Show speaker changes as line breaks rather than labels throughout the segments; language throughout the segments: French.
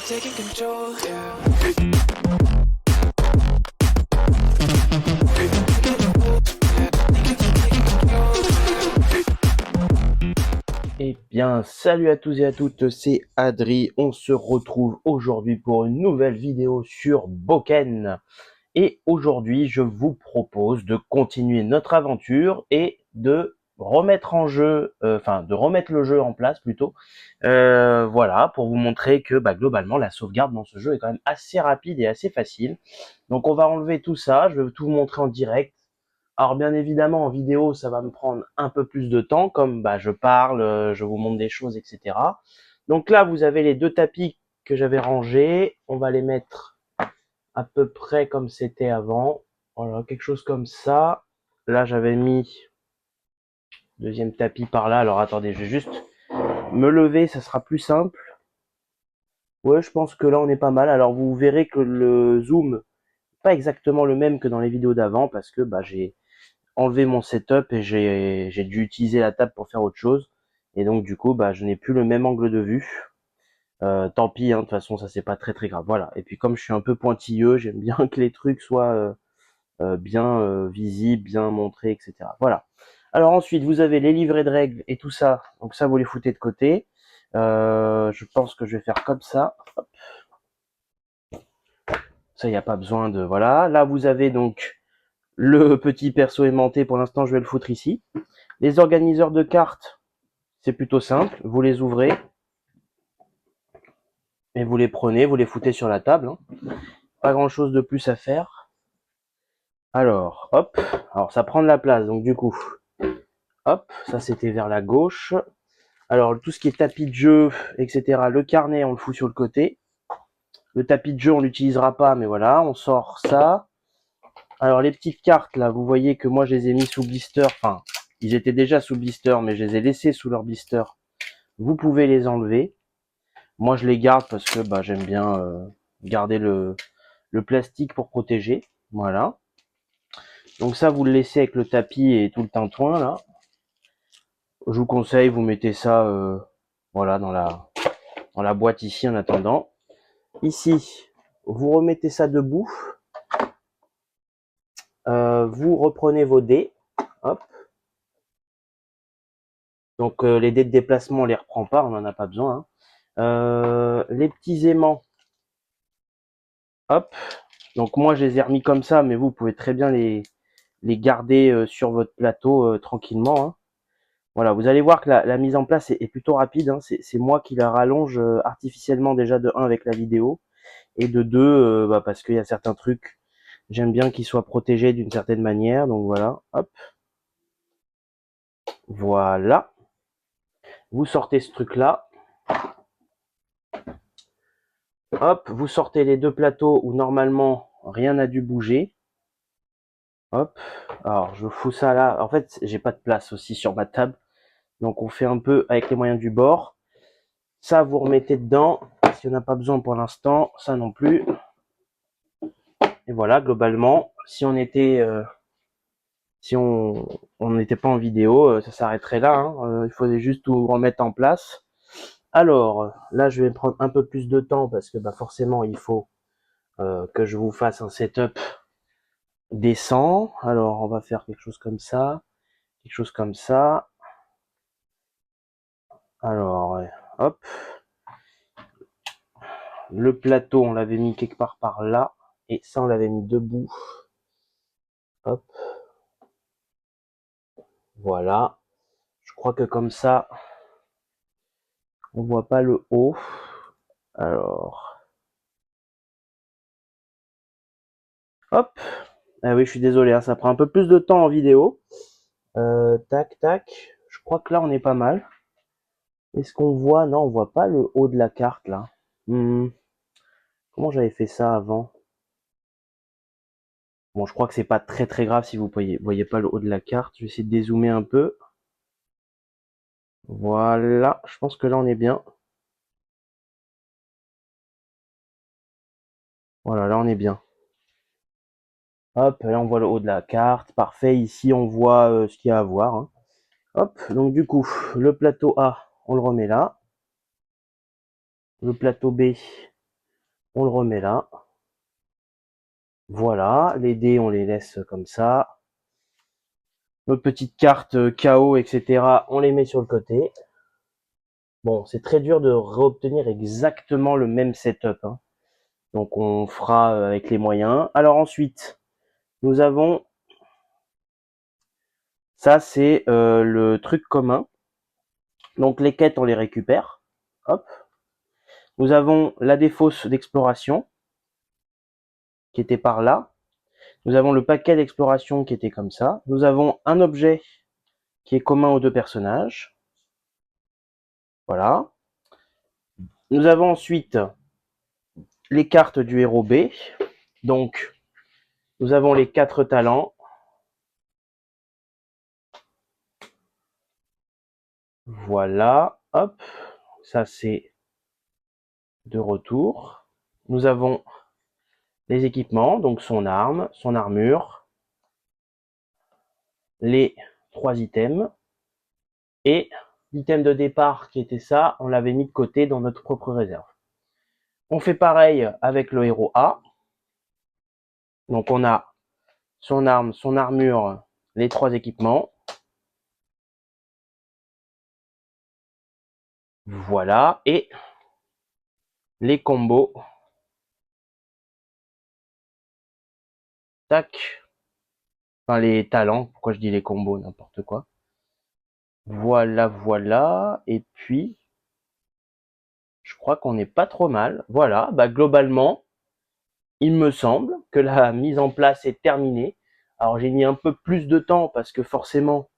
taking control, yeah.
Eh bien, salut à tous et à toutes, c'est Adri. On se retrouve aujourd'hui pour une nouvelle vidéo sur Boken. Et aujourd'hui, je vous propose de continuer notre aventure et de remettre en jeu, de remettre le jeu en place plutôt. Voilà, pour vous montrer que globalement, la sauvegarde dans ce jeu est quand même assez rapide et assez facile. Donc on va enlever tout ça, je vais tout vous montrer en direct. Alors bien évidemment en vidéo ça va me prendre un peu plus de temps, comme je parle, je vous montre des choses, etc. Donc là vous avez les deux tapis que j'avais rangés, on va les mettre à peu près comme c'était avant. Voilà, quelque chose comme ça. Là j'avais mis deuxième tapis par là, alors attendez, je vais juste me lever, ça sera plus simple. Ouais, je pense que là on est pas mal. Alors vous verrez que le zoom n'est pas exactement le même que dans les vidéos d'avant, parce que j'ai enlevé mon setup et j'ai dû utiliser la table pour faire autre chose. Et donc du coup, je n'ai plus le même angle de vue. Tant pis, hein, de toute façon, ça c'est pas très très grave. Voilà. Et puis comme je suis un peu pointilleux, j'aime bien que les trucs soient bien visibles, bien montrés, etc. Voilà. Alors ensuite, vous avez les livrets de règles et tout ça. Donc ça, vous les foutez de côté. Je pense que je vais faire comme ça. Hop. Ça, il n'y a pas besoin de... Voilà. Là, vous avez donc le petit perso aimanté. Pour l'instant, je vais le foutre ici. Les organiseurs de cartes, c'est plutôt simple. Vous les ouvrez et vous les prenez, vous les foutez sur la table. Hein. Pas grand chose de plus à faire. Alors, hop. Alors, ça prend de la place. Donc, du coup, hop. Ça, c'était vers la gauche. Alors, tout ce qui est tapis de jeu, etc. Le carnet, on le fout sur le côté. Le tapis de jeu, on l'utilisera pas, mais voilà. On sort ça. Alors, les petites cartes, là, vous voyez que moi, je les ai mis sous blister. Enfin, ils étaient déjà sous blister, mais je les ai laissés sous leur blister. Vous pouvez les enlever. Moi, je les garde parce que j'aime bien garder le plastique pour protéger. Voilà. Donc ça, vous le laissez avec le tapis et tout le tintouin là. Je vous conseille, vous mettez ça voilà dans la boîte ici en attendant. Ici, vous remettez ça debout. Vous reprenez vos dés. Hop. Donc les dés de déplacement, on les reprend pas, on n'en a pas besoin. Hein. Les petits aimants. Hop. Donc moi, je les ai remis comme ça, mais vous pouvez très bien les garder sur votre plateau tranquillement. Hein. Voilà, vous allez voir que la mise en place est plutôt rapide. Hein. C'est moi qui la rallonge artificiellement déjà de 1 avec la vidéo et de 2 parce qu'il y a certains trucs, j'aime bien qu'ils soient protégés d'une certaine manière. Donc voilà, hop, voilà. Vous sortez ce truc-là. Hop, vous sortez les deux plateaux où normalement rien n'a dû bouger. Hop, alors je fous ça là. En fait, j'ai pas de place aussi sur ma table. Donc on fait un peu avec les moyens du bord. Ça, vous remettez dedans. Si on n'a pas besoin pour l'instant, ça non plus. Et voilà, globalement, si on était, si on n'était pas en vidéo, ça s'arrêterait là. Hein. Il faudrait juste tout remettre en place. Alors, là, je vais prendre un peu plus de temps parce que forcément, il faut que je vous fasse un setup décent. Alors, on va faire quelque chose comme ça, quelque chose comme ça. Alors, hop. Le plateau, on l'avait mis quelque part par là. Et ça, on l'avait mis debout. Hop. Voilà. Je crois que comme ça, on voit pas le haut. Alors, hop. Ah oui, je suis désolé, hein, ça prend un peu plus de temps en vidéo. Tac, tac. Je crois que là, on est pas mal. Est-ce qu'on voit? Non, on voit pas le haut de la carte, là. Comment j'avais fait ça avant? Bon, je crois que c'est pas très très grave si vous voyez pas le haut de la carte. Je vais essayer de dézoomer un peu. Voilà, je pense que là, on est bien. Voilà, là, on est bien. Hop, là, on voit le haut de la carte. Parfait, ici, on voit ce qu'il y a à voir. Hein. Hop, donc du coup, le plateau A, on le remet là. Le plateau B, On le remet là. Voilà, les dés, on les laisse comme ça. Nos petites cartes KO, etc., on les met sur le côté. Bon, c'est très dur de réobtenir exactement le même setup, hein. Donc on fera avec les moyens. Alors ensuite, nous avons... Ça, c'est le truc commun. Donc les quêtes, on les récupère. Hop. Nous avons la défausse d'exploration, qui était par là. Nous avons le paquet d'exploration qui était comme ça. Nous avons un objet qui est commun aux deux personnages. Voilà. Nous avons ensuite les cartes du héros B. Donc, nous avons les 4 talents. Voilà. Hop. Ça, c'est de retour. Nous avons les équipements, donc son arme, son armure, les 3 items. Et l'item de départ qui était ça, on l'avait mis de côté dans notre propre réserve. On fait pareil avec le héros A. Donc on a son arme, son armure, les 3 équipements. Voilà. Et les combos. Tac. Enfin les talents. Pourquoi je dis les combos, n'importe quoi. Voilà, voilà. Et puis, je crois qu'on n'est pas trop mal. Voilà. Bah globalement, il me semble que la mise en place est terminée. Alors j'ai mis un peu plus de temps parce que forcément,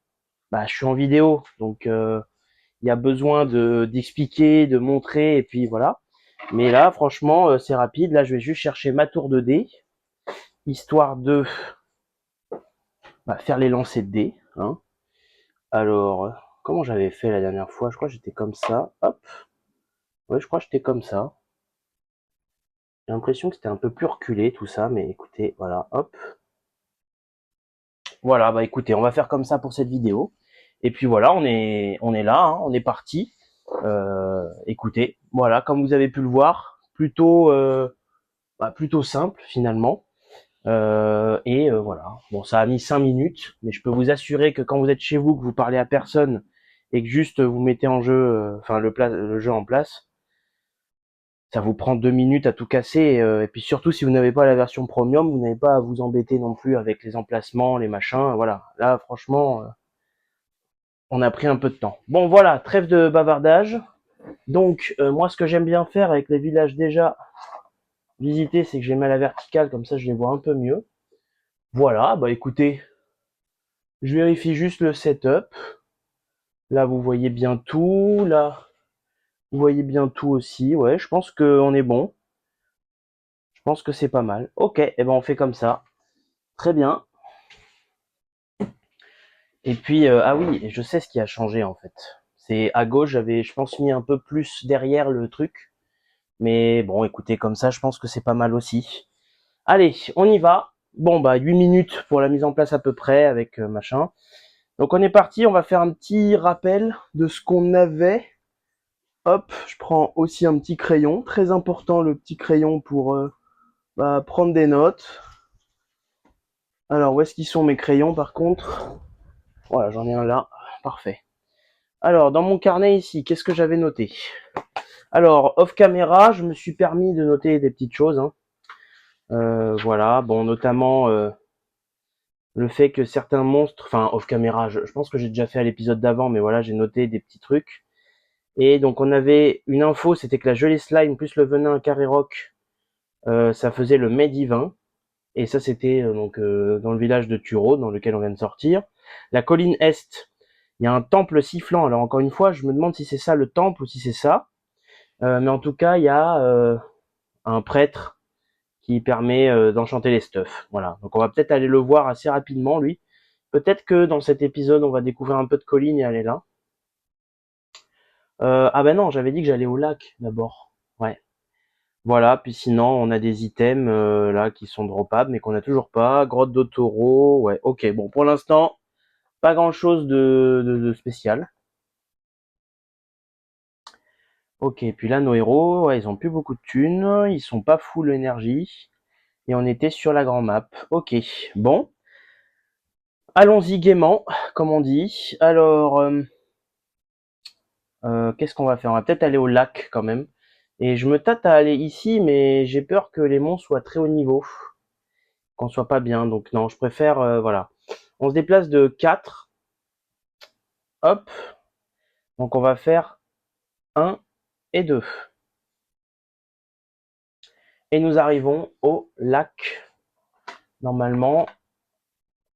bah, je suis en vidéo, donc il y a besoin d'expliquer, de montrer, et puis voilà. Mais là, franchement, c'est rapide. Là, je vais juste chercher ma tour de dés, histoire de faire les lancers de dés, hein. Alors, comment j'avais fait la dernière fois? Je crois que j'étais comme ça. Hop. Ouais, je crois que j'étais comme ça. J'ai l'impression que c'était un peu plus reculé tout ça, mais écoutez, voilà, hop. Voilà, bah écoutez, on va faire comme ça pour cette vidéo. Et puis voilà, on est là, hein, on est parti. Écoutez, voilà, comme vous avez pu le voir, plutôt simple finalement. Voilà. Bon, ça a mis 5 minutes, mais je peux vous assurer que quand vous êtes chez vous, que vous parlez à personne et que juste vous mettez en jeu, le jeu en place, ça vous prend 2 minutes à tout casser. Et puis surtout, si vous n'avez pas la version premium, vous n'avez pas à vous embêter non plus avec les emplacements, les machins. Voilà. Là, franchement, on a pris un peu de temps. Bon, voilà, trêve de bavardage. Donc, moi, ce que j'aime bien faire avec les villages déjà visités, c'est que je les mets à la verticale, comme ça, je les vois un peu mieux. Voilà, bah écoutez, je vérifie juste le setup. Là, vous voyez bien tout. Là, vous voyez bien tout aussi. Ouais, je pense qu'on est bon. Je pense que c'est pas mal. Ok, et ben on fait comme ça. Très bien. Et puis, ah oui, je sais ce qui a changé en fait. C'est à gauche, j'avais, je pense, mis un peu plus derrière le truc. Mais bon, écoutez, comme ça, je pense que c'est pas mal aussi. Allez, on y va. Bon, bah, 8 minutes pour la mise en place à peu près avec machin. Donc on est parti, on va faire un petit rappel de ce qu'on avait. Hop, je prends aussi un petit crayon. Très important le petit crayon pour prendre des notes. Alors, où est-ce qu'ils sont mes crayons par contre? Voilà, j'en ai un là. Parfait. Alors, dans mon carnet ici, qu'est-ce que j'avais noté? Alors, off caméra, je me suis permis de noter des petites choses, hein. Voilà, bon, notamment le fait que certains monstres, enfin, off caméra, je pense que j'ai déjà fait à l'épisode d'avant, mais voilà, j'ai noté des petits trucs. Et donc, on avait une info, c'était que la gelée slime plus le venin carré rock, ça faisait le mets divin. Et ça, c'était dans le village de Turo, dans lequel on vient de sortir. La colline Est, il y a un temple sifflant. Alors encore une fois, je me demande si c'est ça le temple ou si c'est ça. Mais en tout cas, il y a un prêtre qui permet d'enchanter les stuffs. Voilà. Donc on va peut-être aller le voir assez rapidement, lui. Peut-être que dans cet épisode, on va découvrir un peu de colline et aller là. Ah ben non, j'avais dit que j'allais au lac d'abord. Ouais. Voilà, puis sinon on a des items là qui sont droppables mais qu'on a toujours pas. Grotte de taureau, ouais, ok. Bon, pour l'instant, pas grand chose de spécial. Ok, puis là, nos héros, ouais, ils ont plus beaucoup de thunes, ils sont pas full énergie, et on était sur la grande map. Ok, bon, allons-y gaiement, comme on dit. Alors, qu'est-ce qu'on va faire? On va peut-être aller au lac quand même. Et je me tâte à aller ici, mais j'ai peur que les monstres soient très haut niveau, qu'on soit pas bien. Donc non, je préfère, voilà. On se déplace de 4. Hop. Donc on va faire un et 2. Et nous arrivons au lac. Normalement,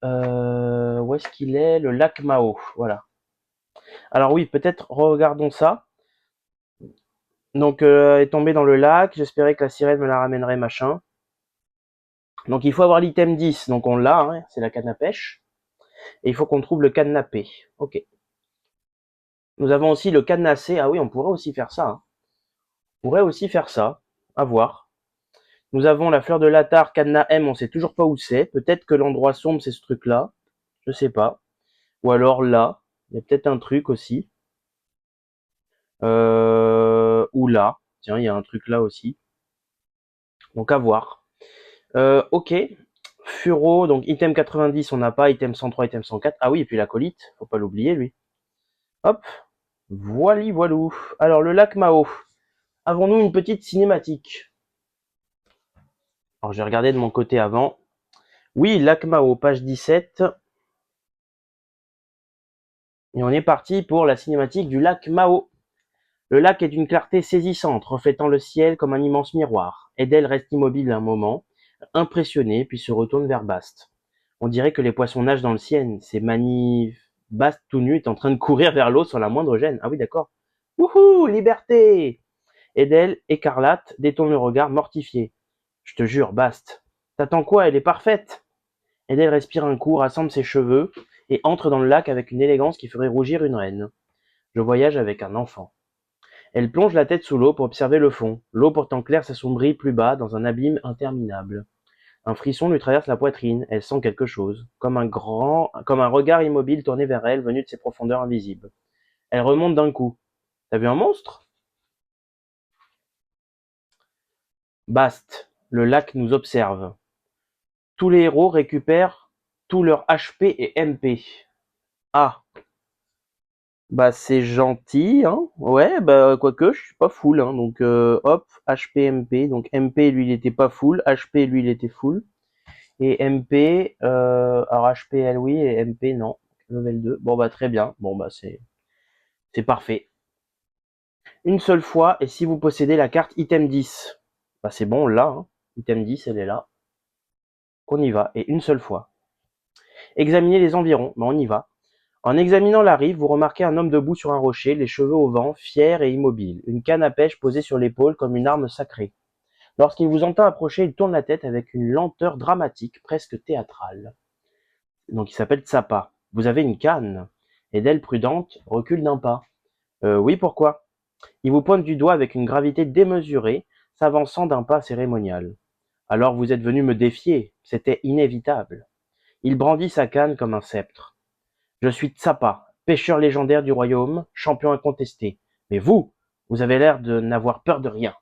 où est-ce qu'il est? Le lac Mao. Voilà. Alors oui, peut-être regardons ça. Donc elle est tombée dans le lac. J'espérais que la sirène me la ramènerait, machin. Donc il faut avoir l'item 10. Donc on l'a, hein, c'est la canne à pêche. Et il faut qu'on trouve le canapé. Ok. Nous avons aussi le cadenassé. Ah oui, on pourrait aussi faire ça, hein. On pourrait aussi faire ça. À voir. Nous avons la fleur de l'attar, cadenas M, on sait toujours pas où c'est. Peut-être que l'endroit sombre, c'est ce truc-là. Je sais pas. Ou alors là. Il y a peut-être un truc aussi. Ou là. Tiens, il y a un truc là aussi. Donc à voir. Ok. Furo, donc item 90, on n'a pas. Item 103, item 104. Ah oui, et puis l'acolyte. Faut pas l'oublier, lui. Hop. Voili voilou. Alors, le lac Mao. Avons-nous une petite cinématique? Alors, j'ai regardé de mon côté avant. Oui, lac Mao, page 17. Et on est parti pour la cinématique du lac Mao. Le lac est d'une clarté saisissante, reflétant le ciel comme un immense miroir. Edel reste immobile un moment, impressionné, puis se retourne vers Bast. On dirait que les poissons nagent dans le ciel. C'est magnifique. Bast tout nu est en train de courir vers l'eau sans la moindre gêne. Ah oui, d'accord. Wouhou, liberté! Edel, écarlate, détourne le regard mortifié. Je te jure, Bast. T'attends quoi? Elle est parfaite. Edel respire un coup, rassemble ses cheveux et entre dans le lac avec une élégance qui ferait rougir une reine. Je voyage avec un enfant. Elle plonge la tête sous l'eau pour observer le fond. L'eau pourtant claire s'assombrit plus bas dans un abîme interminable. Un frisson lui traverse la poitrine. Elle sent quelque chose, comme un regard immobile tourné vers elle, venu de ses profondeurs invisibles. Elle remonte d'un coup. T'as vu un monstre? Bast. Le lac nous observe. Tous les héros récupèrent tous leurs HP et MP. Ah, bah c'est gentil, hein. Ouais, bah quoique, je suis pas full, hein. Donc hop, HP, MP. Donc MP, lui, il était pas full. HP, lui, il était full. Et MP, alors HP, elle, oui, et MP, non. Level 2. Bon, bah très bien. Bon, bah c'est parfait. Une seule fois, et si vous possédez la carte item 10, bah c'est bon, là, hein. Item 10, elle est là. On y va. Et une seule fois. Examinez les environs. Bah on y va. En examinant la rive, vous remarquez un homme debout sur un rocher, les cheveux au vent, fier et immobile, une canne à pêche posée sur l'épaule comme une arme sacrée. Lorsqu'il vous entend approcher, il tourne la tête avec une lenteur dramatique, presque théâtrale. Donc il s'appelle Tsapa. Vous avez une canne. Et d'elle, prudente, recule d'un pas. Oui, pourquoi? Il vous pointe du doigt avec une gravité démesurée, s'avançant d'un pas cérémonial. Alors vous êtes venu me défier, c'était inévitable. Il brandit sa canne comme un sceptre. Je suis Tsapa, pêcheur légendaire du royaume, champion incontesté. Mais vous avez l'air de n'avoir peur de rien.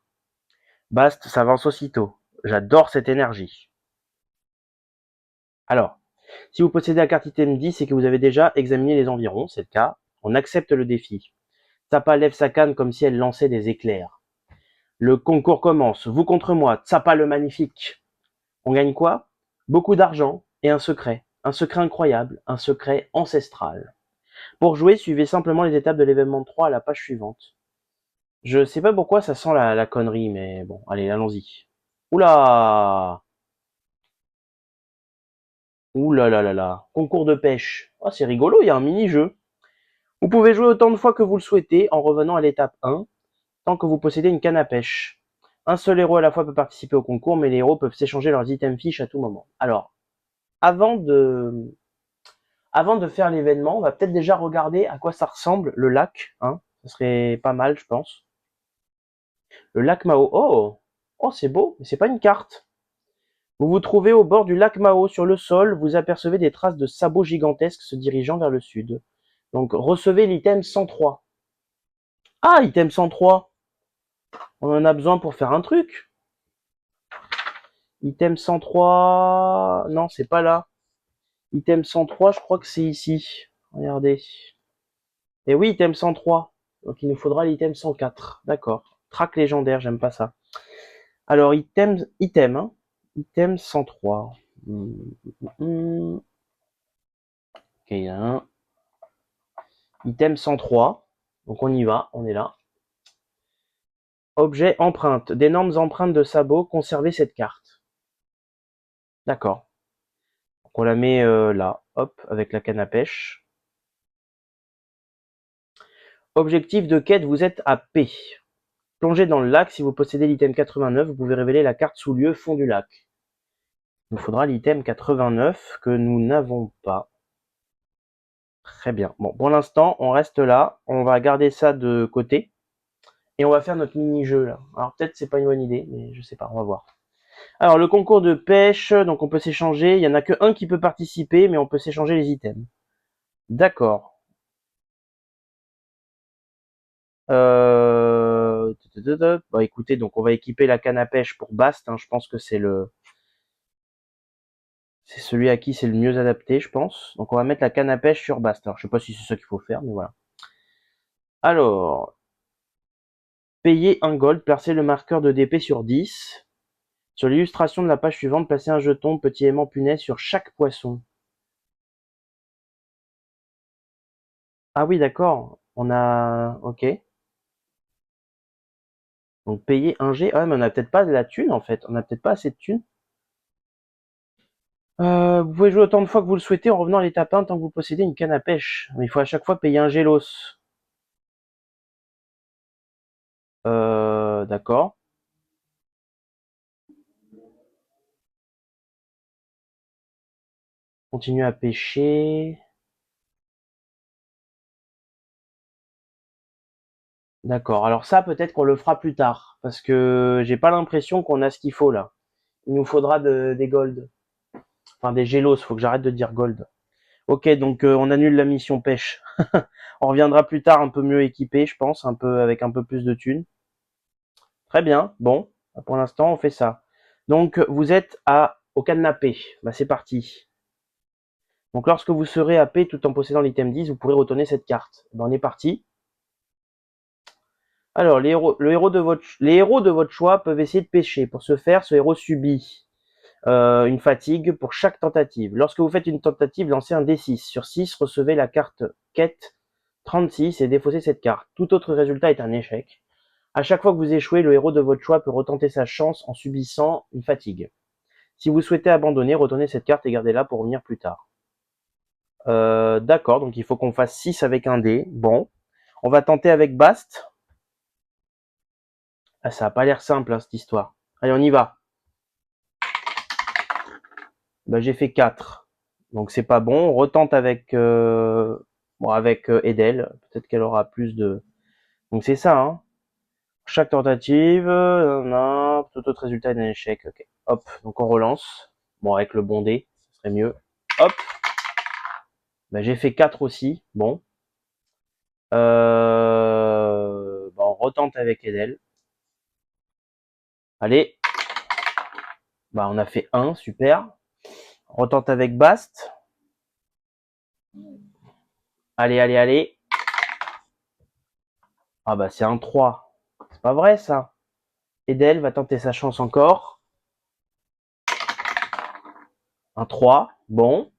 Bast s'avance aussitôt. J'adore cette énergie. Alors, si vous possédez la carte item 10 et que vous avez déjà examiné les environs, c'est le cas, on accepte le défi. Tsapa lève sa canne comme si elle lançait des éclairs. Le concours commence. Vous contre moi, Tsapa le magnifique. On gagne quoi? Beaucoup d'argent et un secret. Un secret incroyable, un secret ancestral. Pour jouer, suivez simplement les étapes de l'événement 3 à la page suivante. Je sais pas pourquoi ça sent la connerie, mais bon, allez, allons-y. Oula! Oula là là là. Concours de pêche. Oh, c'est rigolo, il y a un mini-jeu. Vous pouvez jouer autant de fois que vous le souhaitez en revenant à l'étape 1, tant que vous possédez une canne à pêche. Un seul héros à la fois peut participer au concours, mais les héros peuvent s'échanger leurs items fiches à tout moment. Alors, avant de, avant de faire l'événement, on va peut-être déjà regarder à quoi ça ressemble le lac, hein. Ce serait pas mal, je pense. Le lac Mao. Oh! Oh, c'est beau, mais c'est pas une carte. Vous vous trouvez au bord du lac Mao. Sur le sol, vous apercevez des traces de sabots gigantesques se dirigeant vers le sud. Donc, recevez l'item 103. Ah, item 103. On en a besoin pour faire un truc. Item 103... Non, c'est pas là. Item 103, je crois que c'est ici. Regardez. Et oui, item 103. Donc il nous faudra l'item 104. D'accord. Track légendaire, j'aime pas ça. Alors, hein. Item 103. Ok, hein. Item 103. Donc on y va, on est là. Objet empreinte. D'énormes empreintes de sabots. Conservez cette carte. D'accord. Donc on la met là. Hop, avec la canne à pêche. Objectif de quête, vous êtes à P. Plongez dans le lac. Si vous possédez l'item 89, vous pouvez révéler la carte sous lieu fond du lac. Il nous faudra l'item 89 que nous n'avons pas. Très bien. Bon, pour l'instant, on reste là. On va garder ça de côté. Et on va faire notre mini-jeu là. Alors peut-être c'est pas une bonne idée, mais je sais pas, on va voir. Alors le concours de pêche, donc on peut s'échanger. Il y en a que un qui peut participer, mais on peut s'échanger les items. D'accord. Bah écoutez, donc on va équiper la canne à pêche pour Bast. Je pense que c'est celui à qui c'est le mieux adapté, je pense. Donc on va mettre la canne à pêche sur Bast. Alors je sais pas si c'est ça qu'il faut faire, mais voilà. Alors, payer un gold, placer le marqueur de DP sur 10. Sur l'illustration de la page suivante, placez un jeton petit aimant punaise sur chaque poisson. Ah oui, d'accord. On a... Ok. Donc payer un G. Ah ouais, mais on a peut-être pas de la thune en fait. On a peut-être pas assez de thune. Vous pouvez jouer autant de fois que vous le souhaitez en revenant à l'étape 1 tant que vous possédez une canne à pêche. Mais il faut à chaque fois payer un Gélos. D'accord. Continuer à pêcher. D'accord. Alors ça, peut-être qu'on le fera plus tard. Parce que j'ai pas l'impression qu'on a ce qu'il faut là. Il nous faudra des gold. Enfin, des Gélos. Faut que j'arrête de dire gold. Ok, donc on annule la mission pêche. On reviendra plus tard un peu mieux équipé, je pense, un peu avec un peu plus de thunes. Très bien. Bon, pour l'instant, on fait ça. Donc, vous êtes au canapé. Bah, c'est parti. Donc, lorsque vous serez à P tout en possédant l'item 10, vous pourrez retourner cette carte. Ben, on est parti. Alors, les héros de votre choix peuvent essayer de pêcher. Pour ce faire, ce héros subit une fatigue pour chaque tentative. Lorsque vous faites une tentative, lancez un D6. Sur 6, recevez la carte quête 36 et défaussez cette carte. Tout autre résultat est un échec. À chaque fois que vous échouez, le héros de votre choix peut retenter sa chance en subissant une fatigue. Si vous souhaitez abandonner, retournez cette carte et gardez-la pour revenir plus tard. D'accord, donc il faut qu'on fasse 6 avec un dé. Bon, on va tenter avec Bast. Ah, ça a pas l'air simple, hein, cette histoire. Allez, on y va. Bah, j'ai fait 4. Donc c'est pas bon. On retente avec, avec Edel. Peut-être qu'elle aura plus de... Donc c'est ça, hein. Chaque tentative, tout autre résultat est un échec. Ok. Hop, donc on relance. Bon, avec le bon dé, ce serait mieux. Hop. Bah, j'ai fait 4 aussi. Bon. On retente avec Edel. Allez. Bah, on a fait 1, super. On retente avec Bast. Allez, allez, allez. Ah bah c'est un 3. C'est pas vrai ça. Edel va tenter sa chance encore. Un 3. Bon.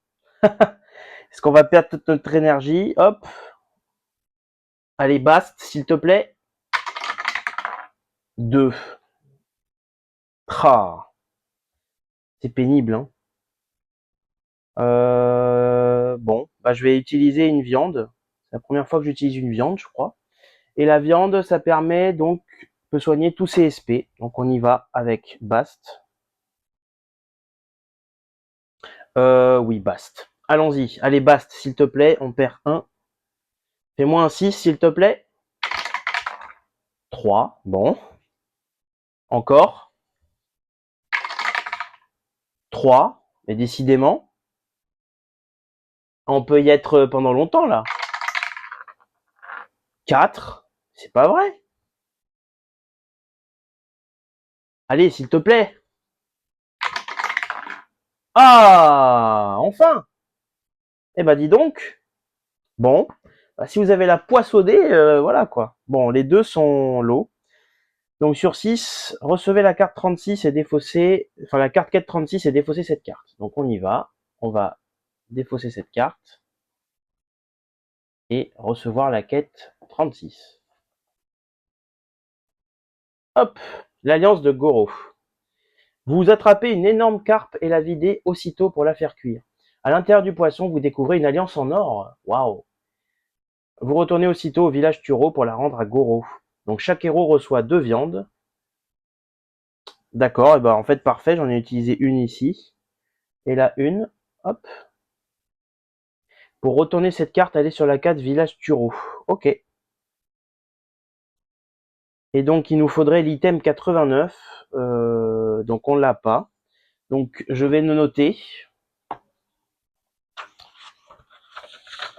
Est-ce qu'on va perdre toute notre énergie? Hop. Allez, Bast, s'il te plaît. 2. Ah, c'est pénible, hein. Bon, bah, je vais utiliser une viande. C'est la première fois que j'utilise une viande, je crois. Et la viande, ça permet donc peut soigner tous ces SP. Donc on y va avec Bast. Oui, Bast. Allons-y. Allez, Bast, s'il te plaît. On perd 1. Fais-moi un 6, s'il te plaît. 3. Bon. Encore. 3. Mais décidément, on peut y être pendant longtemps, là. 4. C'est pas vrai. Allez, s'il te plaît. Ah, enfin. Eh ben, dis donc. Bon, bah, si vous avez la poisse au dé, voilà quoi. Bon, les deux sont lots. Donc sur 6, recevez la carte 36 et défaussez, enfin la carte quête 36 et défaussez cette carte. Donc on y va. On va défausser cette carte et recevoir la quête 36. Hop, l'alliance de Goro. Vous attrapez une énorme carpe et la videz aussitôt pour la faire cuire. À l'intérieur du poisson, vous découvrez une alliance en or. Waouh. Vous retournez aussitôt au village Turo pour la rendre à Goro. Donc chaque héros reçoit 2 viandes. D'accord, et ben en fait parfait, j'en ai utilisé une ici. Et là une, hop. Pour retourner cette carte, allez sur la carte village Turo. Ok. Et donc il nous faudrait l'item 89. Donc on l'a pas. Donc je vais le noter.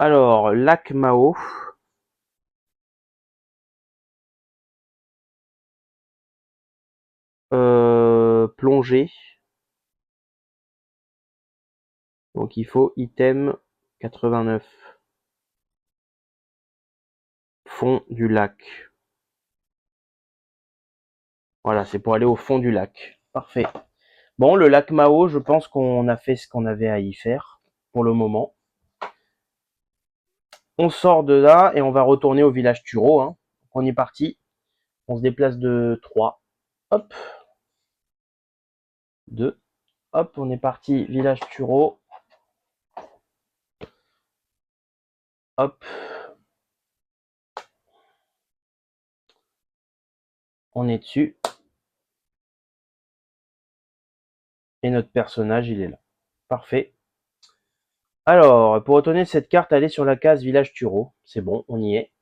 Alors, lac Mao. Plongée. Donc il faut item 89. Fond du lac. Voilà, c'est pour aller au fond du lac. Parfait. Bon, le lac Mao, je pense qu'on a fait ce qu'on avait à y faire pour le moment. On sort de là et on va retourner au village Turo. Hein. On est parti. On se déplace de 3. Hop. 2. Hop, on est parti. Village Turo. Hop. On est dessus. Et notre personnage, il est là. Parfait. Alors, pour retourner cette carte, allez sur la case Village Turo. C'est bon, on y est.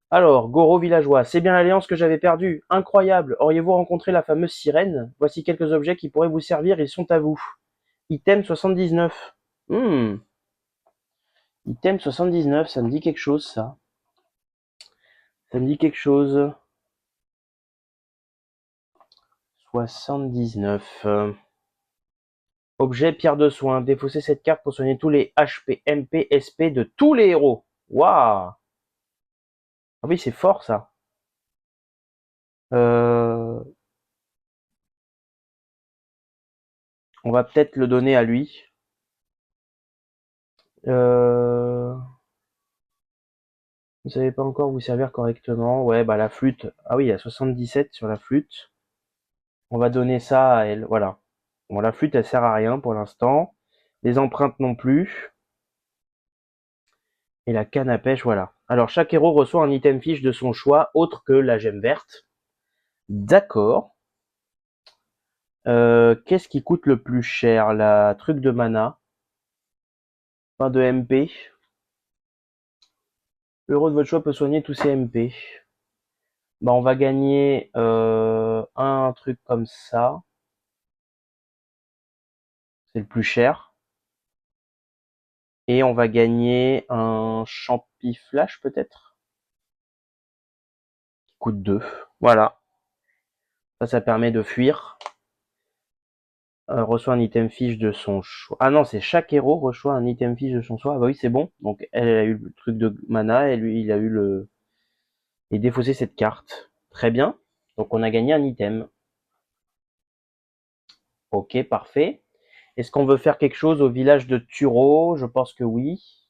Alors, Goro villageois, c'est bien l'alliance que j'avais perdue. Incroyable. Auriez-vous rencontré la fameuse sirène? Voici quelques objets qui pourraient vous servir, ils sont à vous. Item 79. Item 79, ça me dit quelque chose, ça. Ça me dit quelque chose. 79. Objet pierre de soin. Défaussez cette carte pour soigner tous les HP, MP, SP de tous les héros. Waouh. Ah oui, c'est fort, ça. On va peut-être le donner à lui. Vous savez pas encore vous servir correctement. Ouais, bah la flûte. Ah oui, il y a 77 sur la flûte. On va donner ça à elle. Voilà. Bon, la flûte, elle sert à rien pour l'instant. Les empreintes non plus. Et la canne à pêche, voilà. Alors, chaque héros reçoit un item fiche de son choix, autre que la gemme verte. D'accord. Qu'est-ce qui coûte le plus cher? La truc de mana. Pas de MP. Le héros de votre choix peut soigner tous ses MP. Bah, on va gagner un truc comme ça. C'est le plus cher. Et on va gagner un champi flash peut-être. Qui coûte 2. Voilà. Ça permet de fuir. Reçoit un item fiche de son choix. Ah non, c'est chaque héros reçoit un item fiche de son choix. Ah bah oui, c'est bon. Donc elle a eu le truc de mana et lui il a eu le. Et défaussé cette carte. Très bien. Donc on a gagné un item. Ok, parfait. Est-ce qu'on veut faire quelque chose au village de Turo? Je pense que oui.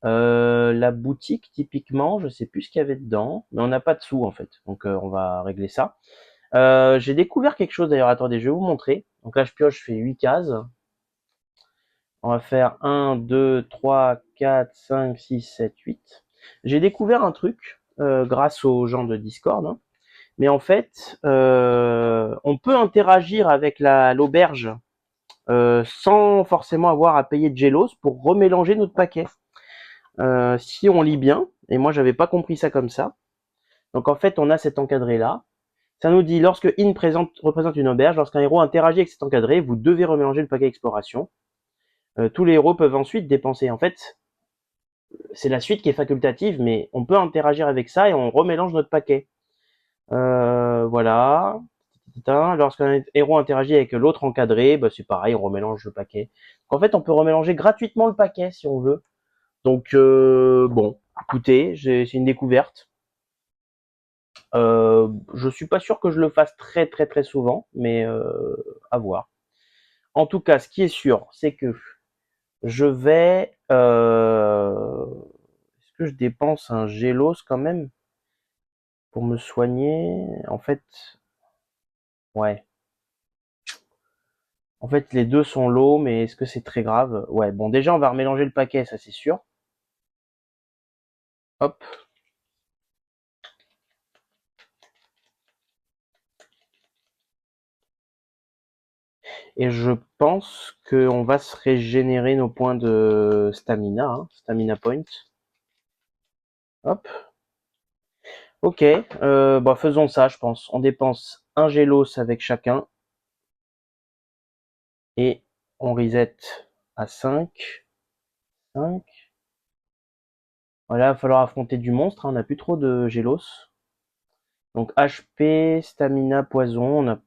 La boutique, typiquement, je sais plus ce qu'il y avait dedans, mais on n'a pas de sous en fait, donc on va régler ça. J'ai découvert quelque chose d'ailleurs, attendez, je vais vous montrer. Donc là, je pioche, je fais 8 cases. On va faire 1, 2, 3, 4, 5, 6, 7, 8. J'ai découvert un truc grâce aux gens de Discord, hein. Mais en fait, on peut interagir avec l'auberge sans forcément avoir à payer de Gelos pour remélanger notre paquet. Si on lit bien, et moi j'avais pas compris ça comme ça. Donc en fait, on a cet encadré là. Ça nous dit lorsque in représente une auberge, lorsqu'un héros interagit avec cet encadré, vous devez remélanger le paquet exploration. Tous les héros peuvent ensuite dépenser. En fait, c'est la suite qui est facultative, mais on peut interagir avec ça et on remélange notre paquet. Voilà. Lorsqu'un héros interagit avec l'autre encadré, bah, c'est pareil, on remélange le paquet. En fait, on peut remélanger gratuitement le paquet si on veut. Donc bon, écoutez, c'est une découverte. Je suis pas sûr que je le fasse très très très souvent, mais à voir. En tout cas, ce qui est sûr, c'est que je vais... Est-ce que je dépense un Gélos quand même pour me soigner? En fait, ouais. En fait, les deux sont low, mais est-ce que c'est très grave? Ouais, bon, déjà, on va remélanger le paquet, ça c'est sûr. Hop. Et je pense qu'on va se régénérer nos points de stamina, hein, stamina point. Hop. Ok, bah faisons ça, je pense. On dépense un Gélos avec chacun. Et on reset à 5. 5. Voilà, il va falloir affronter du monstre, hein, on n'a plus trop de Gélos. Donc HP, stamina, poison, on a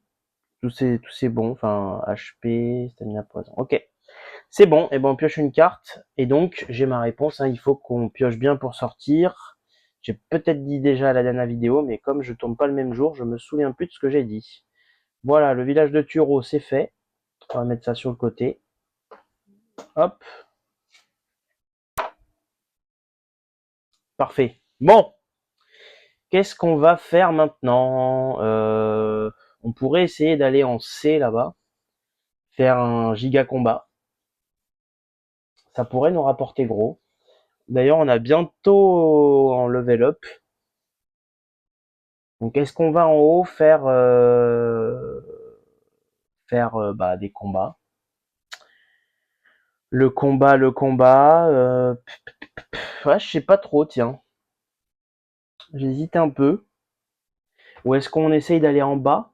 tous ces bons. Enfin, HP, stamina, poison. Ok, c'est bon, et ben on pioche une carte. Et donc, j'ai ma réponse, hein, il faut qu'on pioche bien pour sortir. J'ai peut-être dit déjà à la dernière vidéo, mais comme je tourne pas le même jour, je me souviens plus de ce que j'ai dit. Voilà, le village de Turo, c'est fait. On va mettre ça sur le côté. Hop. Parfait. Bon, qu'est-ce qu'on va faire maintenant? On pourrait essayer d'aller en C là-bas, faire un giga combat. Ça pourrait nous rapporter gros. D'ailleurs, on a bientôt en level up. Donc, est-ce qu'on va en haut faire bah, des combats? Le combat. Ouais, je sais pas trop, tiens. J'hésite un peu. Ou est-ce qu'on essaye d'aller en bas?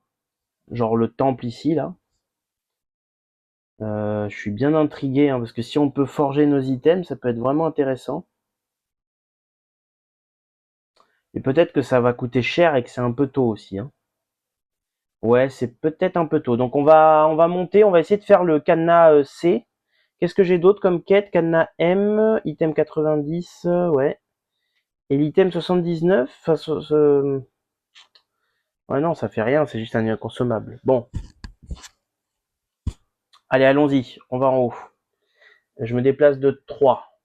Genre le temple ici, là. Je suis bien intrigué, hein, parce que si on peut forger nos items, ça peut être vraiment intéressant. Et peut-être que ça va coûter cher et que c'est un peu tôt aussi, hein. Ouais, c'est peut-être un peu tôt. Donc on va monter, on va essayer de faire le cadenas C. Qu'est-ce que j'ai d'autre comme quête? Cadenas M, item 90, ouais. Et l'item 79, enfin, ouais non, ça fait rien, c'est juste un inconsommable. Bon, allez, allons-y, on va en haut. Je me déplace de 3.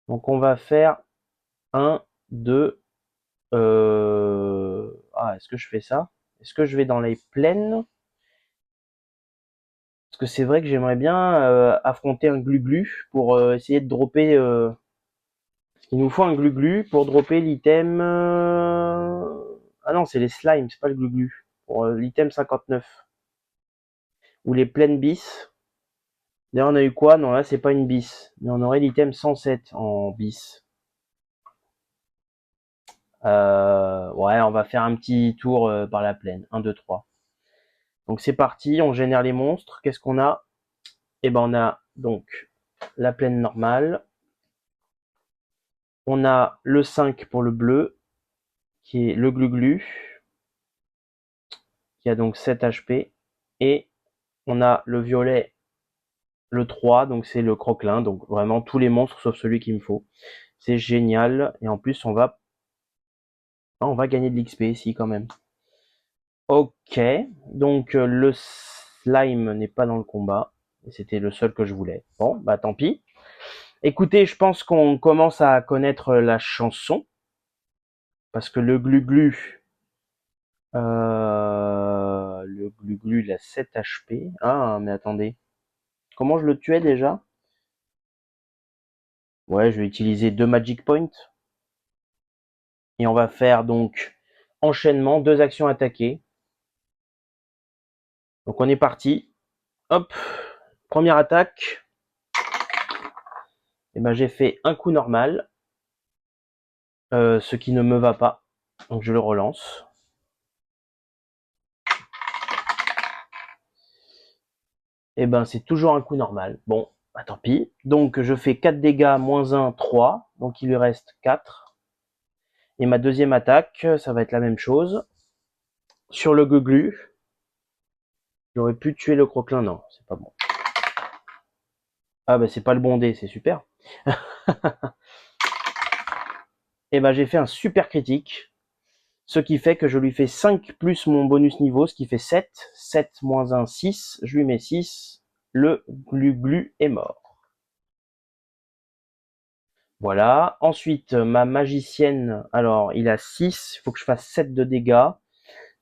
Donc on va faire 1, 2. Ah, est-ce que je fais ça? Est-ce que je vais dans les plaines? Parce que c'est vrai que j'aimerais bien affronter un glu-glu pour essayer de dropper... Il nous faut un glu-glu pour dropper l'item... Ah non, c'est les slimes, c'est pas le glu-glu. Pour l'item 59. Ou les plaines bis. D'ailleurs, on a eu quoi? Non, là, c'est pas une bis. Mais on aurait l'item 107 en bis. Ouais, on va faire un petit tour par la plaine. 1, 2, 3. Donc c'est parti, on génère les monstres. Qu'est-ce qu'on a? Eh ben on a donc la plaine normale. On a le 5 pour le bleu, qui est le glu-glu, qui a donc 7 HP. Et on a le violet, le 3, donc c'est le croquelin. Donc vraiment tous les monstres sauf celui qu'il me faut. C'est génial. Et en plus on va gagner de l'XP ici quand même. Ok, donc le slime n'est pas dans le combat. C'était le seul que je voulais. Bon, bah tant pis. Écoutez, je pense qu'on commence à connaître la chanson. Parce que le glu-glu, il a 7 HP. Ah, mais attendez. Comment je le tuais déjà? Ouais, je vais utiliser 2 Magic Points. Et on va faire donc enchaînement, 2 actions attaquées. Donc on est parti. Hop, première attaque. Et ben j'ai fait un coup normal. Ce qui ne me va pas. Donc je le relance. Et ben c'est toujours un coup normal. Bon, bah, tant pis. Donc je fais 4 dégâts, moins 1, 3. Donc il lui reste 4. Et ma deuxième attaque, ça va être la même chose. sur le Guglu. J'aurais pu tuer le Croquelin, non, c'est pas bon. Ah bah c'est pas le bon dé, c'est super. Et ben j'ai fait un super critique, ce qui fait que je lui fais 5 plus mon bonus niveau, ce qui fait 7. 7 moins 1, 6. Je lui mets 6. Le Glu-Glu est mort. Voilà. Ensuite, ma magicienne, alors il a 6, il faut que je fasse 7 de dégâts.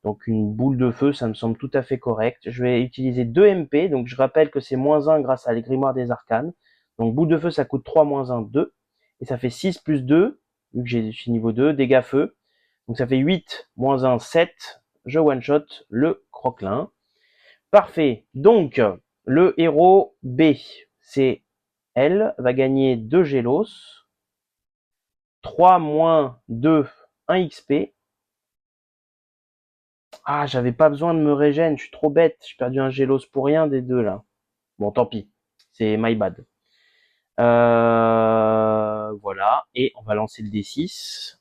Donc une boule de feu, ça me semble tout à fait correct. Je vais utiliser 2 MP, donc je rappelle que c'est moins 1 grâce à les grimoires des arcanes. Donc boule de feu, ça coûte 3 moins 1, 2. Et ça fait 6 plus 2, vu que je suis niveau 2, dégâts feu. Donc ça fait 8 moins 1, 7. Je one-shot le croquelin. Parfait. Donc, le héros B, c'est elle, va gagner 2 Gélos. 3 moins 2, 1 XP. Ah, j'avais pas besoin de me régène, je suis trop bête. J'ai perdu un Gélos pour rien des deux là. Bon, tant pis. C'est my bad. Voilà. Et on va lancer le D6.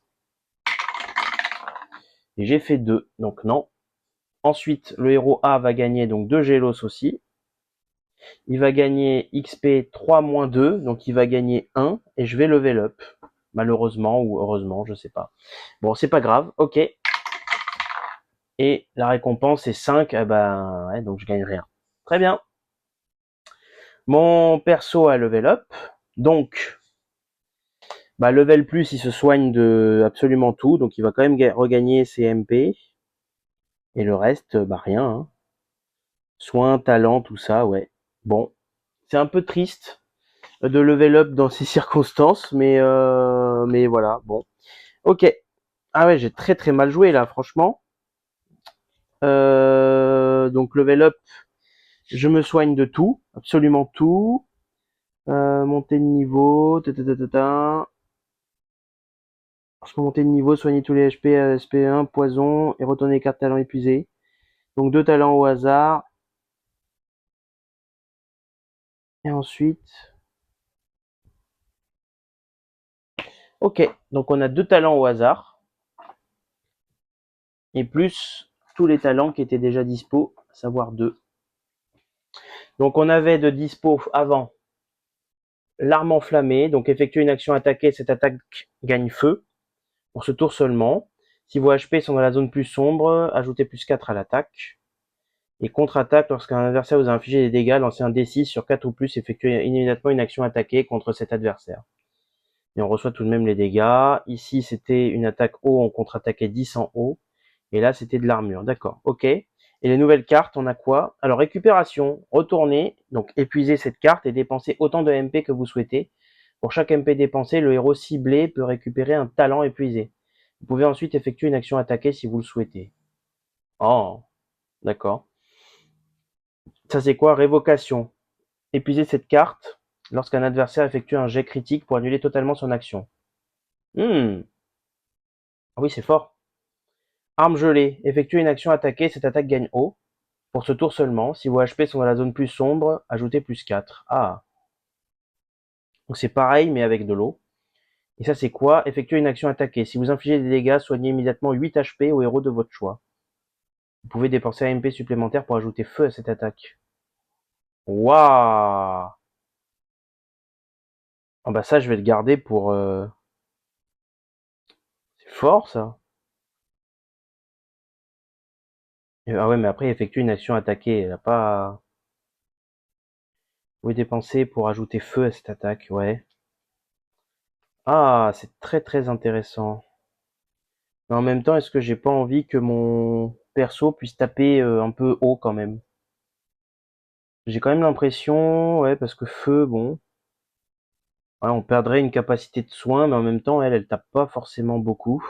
Et j'ai fait 2, donc non. Ensuite, le héros A va gagner donc 2 Gélos aussi. Il va gagner XP 3 moins 2, donc il va gagner 1. Et je vais level up. Malheureusement ou heureusement, je sais pas. Bon, c'est pas grave, ok. Et la récompense est 5, eh ben, ouais, donc je gagne rien. Très bien. Mon perso a level up, donc bah, level plus, il se soigne de absolument tout, donc il va quand même regagner ses MP. Et le reste, bah rien. Hein. Soins, talent, tout ça, ouais. Bon, c'est un peu triste de level up dans ces circonstances, mais voilà, bon. Ok. Ah ouais, j'ai très très mal joué là, franchement. Donc level up, je me soigne de tout, absolument tout. Montée de niveau, lorsque monter de niveau, soigner tous les HP à SP1, poison, et retourner 4 talents épuisés. Donc 2 talents au hasard. Et ensuite... Ok, donc on a 2 talents au hasard. Et plus tous les talents qui étaient déjà dispo, à savoir 2. Donc on avait de dispo avant l'arme enflammée. Donc effectuer une action attaquée, cette attaque gagne feu. Pour ce tour seulement. Si vos HP sont dans la zone plus sombre, ajoutez plus 4 à l'attaque. Et contre-attaque, lorsqu'un adversaire vous a infligé des dégâts, lancez un D6 sur 4 ou plus, effectuez immédiatement une action attaquée contre cet adversaire. Et on reçoit tout de même les dégâts. Ici, c'était une attaque haut, on contre-attaquait 10 en haut. Et là, c'était de l'armure. D'accord, ok. Et les nouvelles cartes, on a quoi? Alors, récupération, retournez, donc épuisez cette carte et dépensez autant de MP que vous souhaitez. Pour chaque MP dépensé, le héros ciblé peut récupérer un talent épuisé. Vous pouvez ensuite effectuer une action attaquée si vous le souhaitez. Oh, d'accord. Ça c'est quoi? Révocation. Épuisez cette carte lorsqu'un adversaire effectue un jet critique pour annuler totalement son action. Ah oui, c'est fort. Arme gelée. Effectuez une action attaquée, cette attaque gagne haut. Pour ce tour seulement, si vos HP sont dans la zone plus sombre, ajoutez plus 4. Ah. Donc c'est pareil, mais avec de l'eau. Et ça c'est quoi? Effectuez une action attaquée. Si vous infligez des dégâts, soignez immédiatement 8 HP au héros de votre choix. Vous pouvez dépenser un MP supplémentaire pour ajouter feu à cette attaque. Waouh! Ah bah ça, je vais le garder pour... C'est fort, ça. Ah ouais, mais après, effectuer une action attaquée. Elle a pas... Vous pouvez dépenser pour ajouter feu à cette attaque, ouais. Ah, c'est très très intéressant. Mais en même temps, est-ce que j'ai pas envie que mon perso puisse taper un peu haut quand même? J'ai quand même l'impression, ouais, parce que feu, bon... Ouais, on perdrait une capacité de soin, mais en même temps, elle tape pas forcément beaucoup.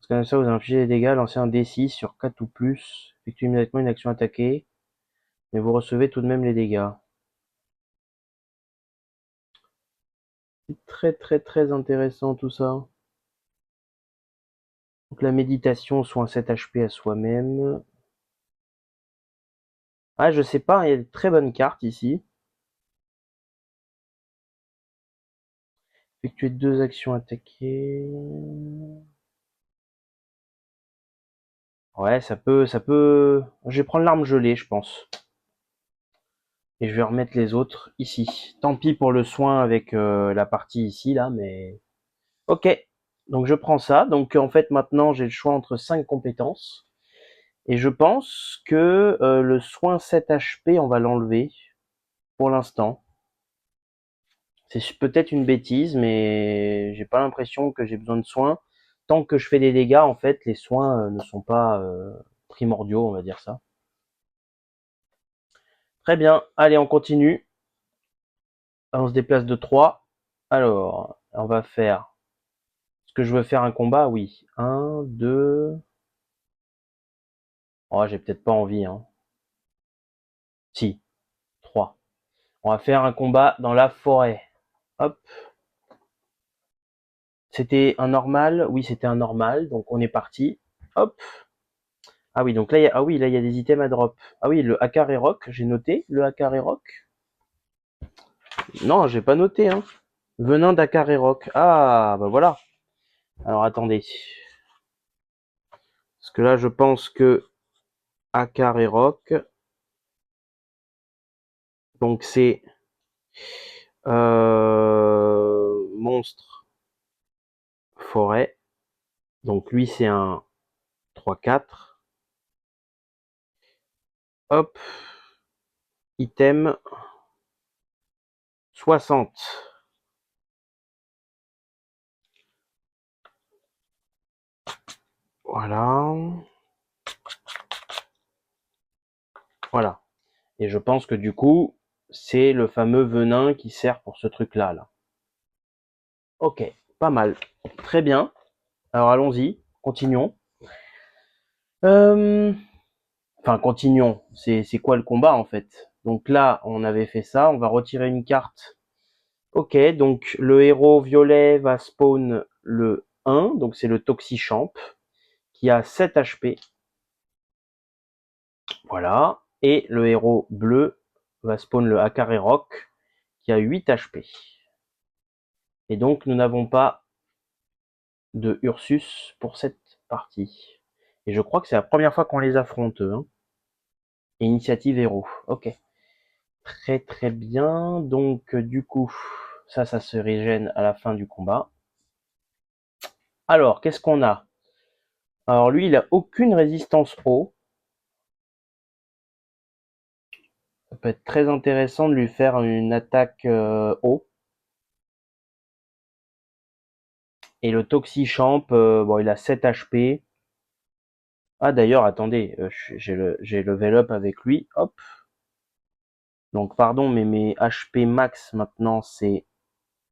Parce que ça, vous infligez des dégâts, lancez un D6 sur 4 ou plus, effectuez immédiatement une action attaquée, mais vous recevez tout de même les dégâts. C'est très très très intéressant tout ça. Donc la méditation, soin 7 HP à soi-même. Ah, je sais pas, il y a de très bonnes cartes ici. Effectuer 2 actions attaquées. Ouais, ça peut. Je vais prendre l'arme gelée, je pense. Et je vais remettre les autres ici. Tant pis pour le soin avec la partie ici, là, mais... Ok, donc je prends ça. Donc en fait, maintenant, j'ai le choix entre 5 compétences. Et je pense que le soin 7 HP, on va l'enlever pour l'instant. C'est peut-être une bêtise, mais j'ai pas l'impression que j'ai besoin de soins. Tant que je fais des dégâts, en fait, les soins ne sont pas primordiaux, on va dire ça. Très bien, allez, on continue. On se déplace de 3. Alors, on va faire... Est-ce que je veux faire un combat? Oui. Un, 2... Oh, j'ai peut-être pas envie, hein. Si, 3. On va faire un combat dans la forêt. Hop. C'était un normal? Oui, c'était un normal, donc on est parti. Hop. Ah oui, donc là, ah oui, là, il y a des items à drop. Ah oui, le Hakar et Rock, j'ai noté, le Hakar et Rock. Non, j'ai pas noté, hein. Venin d'Akar et Rock. Ah, bah voilà. Alors, attendez. Parce que là, je pense que Hakar et Rock, donc c'est monstre forêt. Donc lui, c'est un 3-4. Hop. Item 60. Voilà. Voilà. Et je pense que du coup, c'est le fameux venin qui sert pour ce truc-là, là. Ok, pas mal. Très bien. Alors allons-y, continuons. Euh, Enfin, continuons. C'est quoi le combat en fait? Donc là, on avait fait ça. On va retirer une carte. Ok, donc le héros violet va spawn le 1, donc c'est le Toxichamp, qui a 7 HP. Voilà. Et le héros bleu va spawn le Hakare Rock, qui a 8 HP. Et donc, nous n'avons pas de Ursus pour cette partie. Et je crois que c'est la première fois qu'on les affronte, hein. Et initiative héros. Ok. Très très bien. Donc, du coup, ça se régène à la fin du combat. Alors, qu'est-ce qu'on a? Alors, lui, il a aucune résistance eau. Ça peut être très intéressant de lui faire une attaque eau. Et le Toxichamp, bon, il a 7 HP. Ah, d'ailleurs, attendez, j'ai level up avec lui. Hop. Donc, pardon, mais mes HP max maintenant, c'est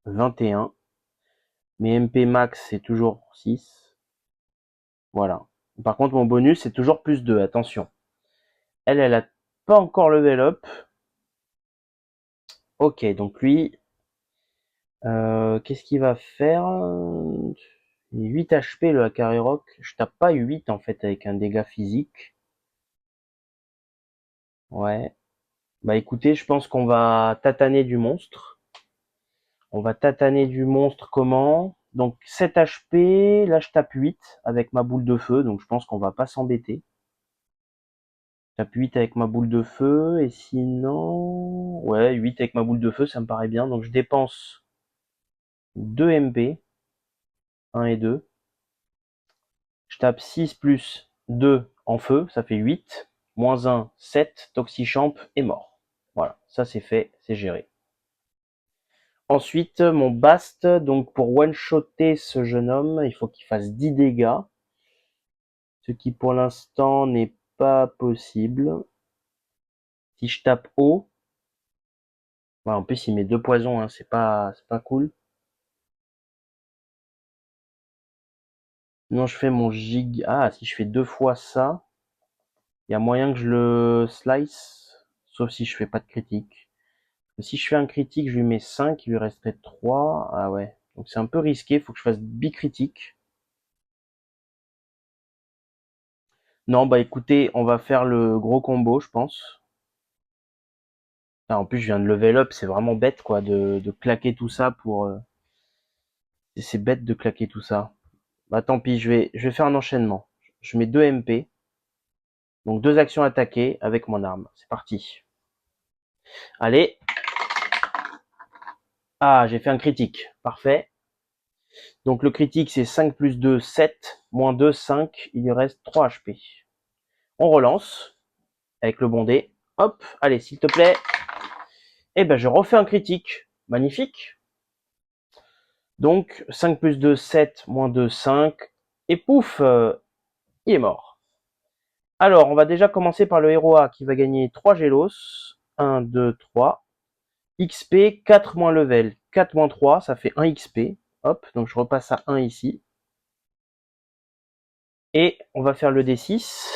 21. Mes MP max, c'est toujours 6. Voilà. Par contre, mon bonus, c'est toujours plus 2. Attention. Elle a pas encore level up. Ok, donc lui, qu'est-ce qu'il va faire? 8 HP le Hakare Rock. Je tape pas 8 en fait avec un dégât physique. Ouais. Bah écoutez, je pense qu'on va tataner du monstre. On va tataner du monstre comment? Donc 7 HP, là je tape 8 avec ma boule de feu, donc je pense qu'on va pas s'embêter. Je tape 8 avec ma boule de feu, et sinon... Ouais, 8 avec ma boule de feu, ça me paraît bien. Donc je dépense 2 MP, 1 et 2. Je tape 6 plus 2 en feu, ça fait 8. Moins 1, 7. Toxichamp est mort. Voilà, ça c'est fait, c'est géré. Ensuite, mon Bast, donc pour one-shotter ce jeune homme, il faut qu'il fasse 10 dégâts. Ce qui pour l'instant n'est pas possible. Si je tape haut, ouais, en plus il met 2 poisons, hein, c'est pas cool. Non, je fais mon gig. Ah, si je fais 2 fois ça, il y a moyen que je le slice, sauf si je fais pas de critique. Si je fais un critique, je lui mets 5, il lui resterait 3. Ah ouais, donc c'est un peu risqué, faut que je fasse bicritique. Non, bah écoutez, on va faire le gros combo, je pense. Ah, en plus, je viens de level up, c'est vraiment bête, quoi, de claquer tout ça pour... C'est bête de claquer tout ça. Bah tant pis, je vais faire un enchaînement. Je mets 2 MP. Donc 2 actions attaquées avec mon arme. C'est parti. Allez. Ah, j'ai fait un critique. Parfait. Donc le critique, c'est 5 plus 2, 7. Moins 2, 5. Il lui reste 3 HP. On relance. Avec le bon dé. Hop. Allez, s'il te plaît. Eh ben, je refais un critique. Magnifique. Donc 5 plus 2, 7. Moins 2, 5. Et pouf, il est mort. Alors, on va déjà commencer par le héros A qui va gagner 3 Gélos. 1, 2, 3. XP, 4 moins level. 4 moins 3, ça fait 1 XP. Hop, donc je repasse à 1 ici. Et on va faire le D6.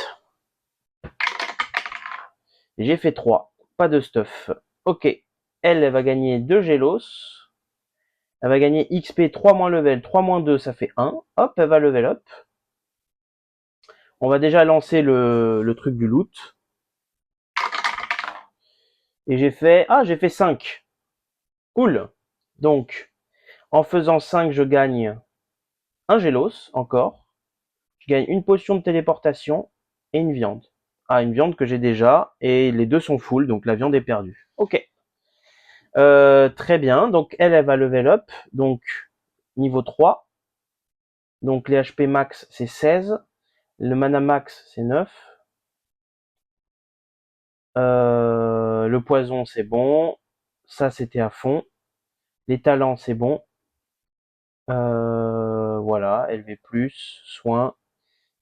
J'ai fait 3. Pas de stuff. Ok. Elle va gagner 2 Gélos. Elle va gagner XP 3 moins level. 3 moins 2, ça fait 1. Hop, elle va level up. On va déjà lancer le truc du loot. Et j'ai fait 5. Cool. Donc, en faisant 5, je gagne un Gélos encore. Je gagne une potion de téléportation et une viande. Ah, une viande que j'ai déjà, et les deux sont full, donc la viande est perdue. Ok. Très bien, donc elle va level up, donc niveau 3. Donc les HP max c'est 16, le mana max c'est 9. Le poison c'est bon, ça c'était à fond. Les talents c'est bon. Voilà, LV+, soins,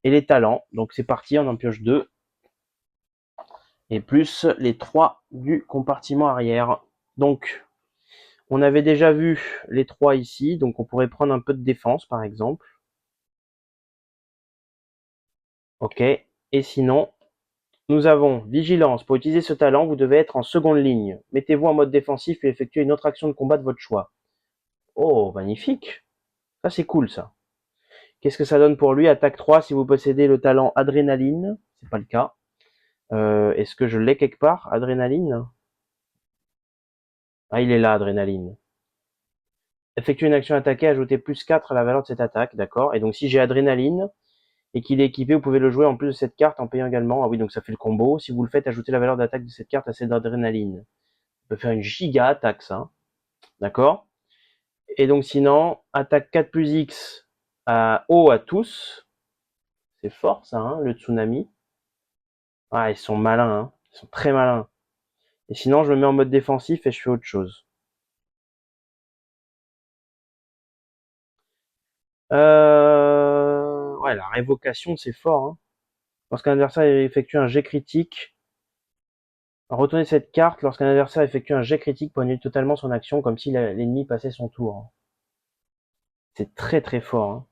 et les talents. Donc c'est parti, on en pioche 2. Et plus les 3 du compartiment arrière. Donc, on avait déjà vu les 3 ici, donc on pourrait prendre un peu de défense par exemple. Ok, et sinon, nous avons vigilance. Pour utiliser ce talent, vous devez être en seconde ligne. Mettez-vous en mode défensif et effectuez une autre action de combat de votre choix. Oh, magnifique. Ça c'est cool ça. Qu'est-ce que ça donne pour lui? Attaque 3 si vous possédez le talent adrénaline. C'est pas le cas. Est-ce que je l'ai quelque part? Adrénaline? Ah, il est là, adrénaline. Effectuer une action attaquée, ajoutez plus 4 à la valeur de cette attaque, d'accord. Et donc si j'ai adrénaline et qu'il est équipé, vous pouvez le jouer en plus de cette carte en payant également. Ah oui, donc ça fait le combo. Si vous le faites, ajoutez la valeur d'attaque de cette carte à celle d'adrénaline. On peut faire une giga attaque, ça. D'accord. Et donc sinon, attaque 4 plus X à O à tous. C'est fort ça, hein, le tsunami. Ah, ils sont malins, hein. Ils sont très malins. Et sinon, je me mets en mode défensif et je fais autre chose. Ouais, la révocation, c'est fort, hein. Lorsqu'un adversaire effectue un jet critique, retournez cette carte. Lorsqu'un adversaire effectue un jet critique pour annuler totalement son action, comme si l'ennemi passait son tour. C'est très très fort, hein.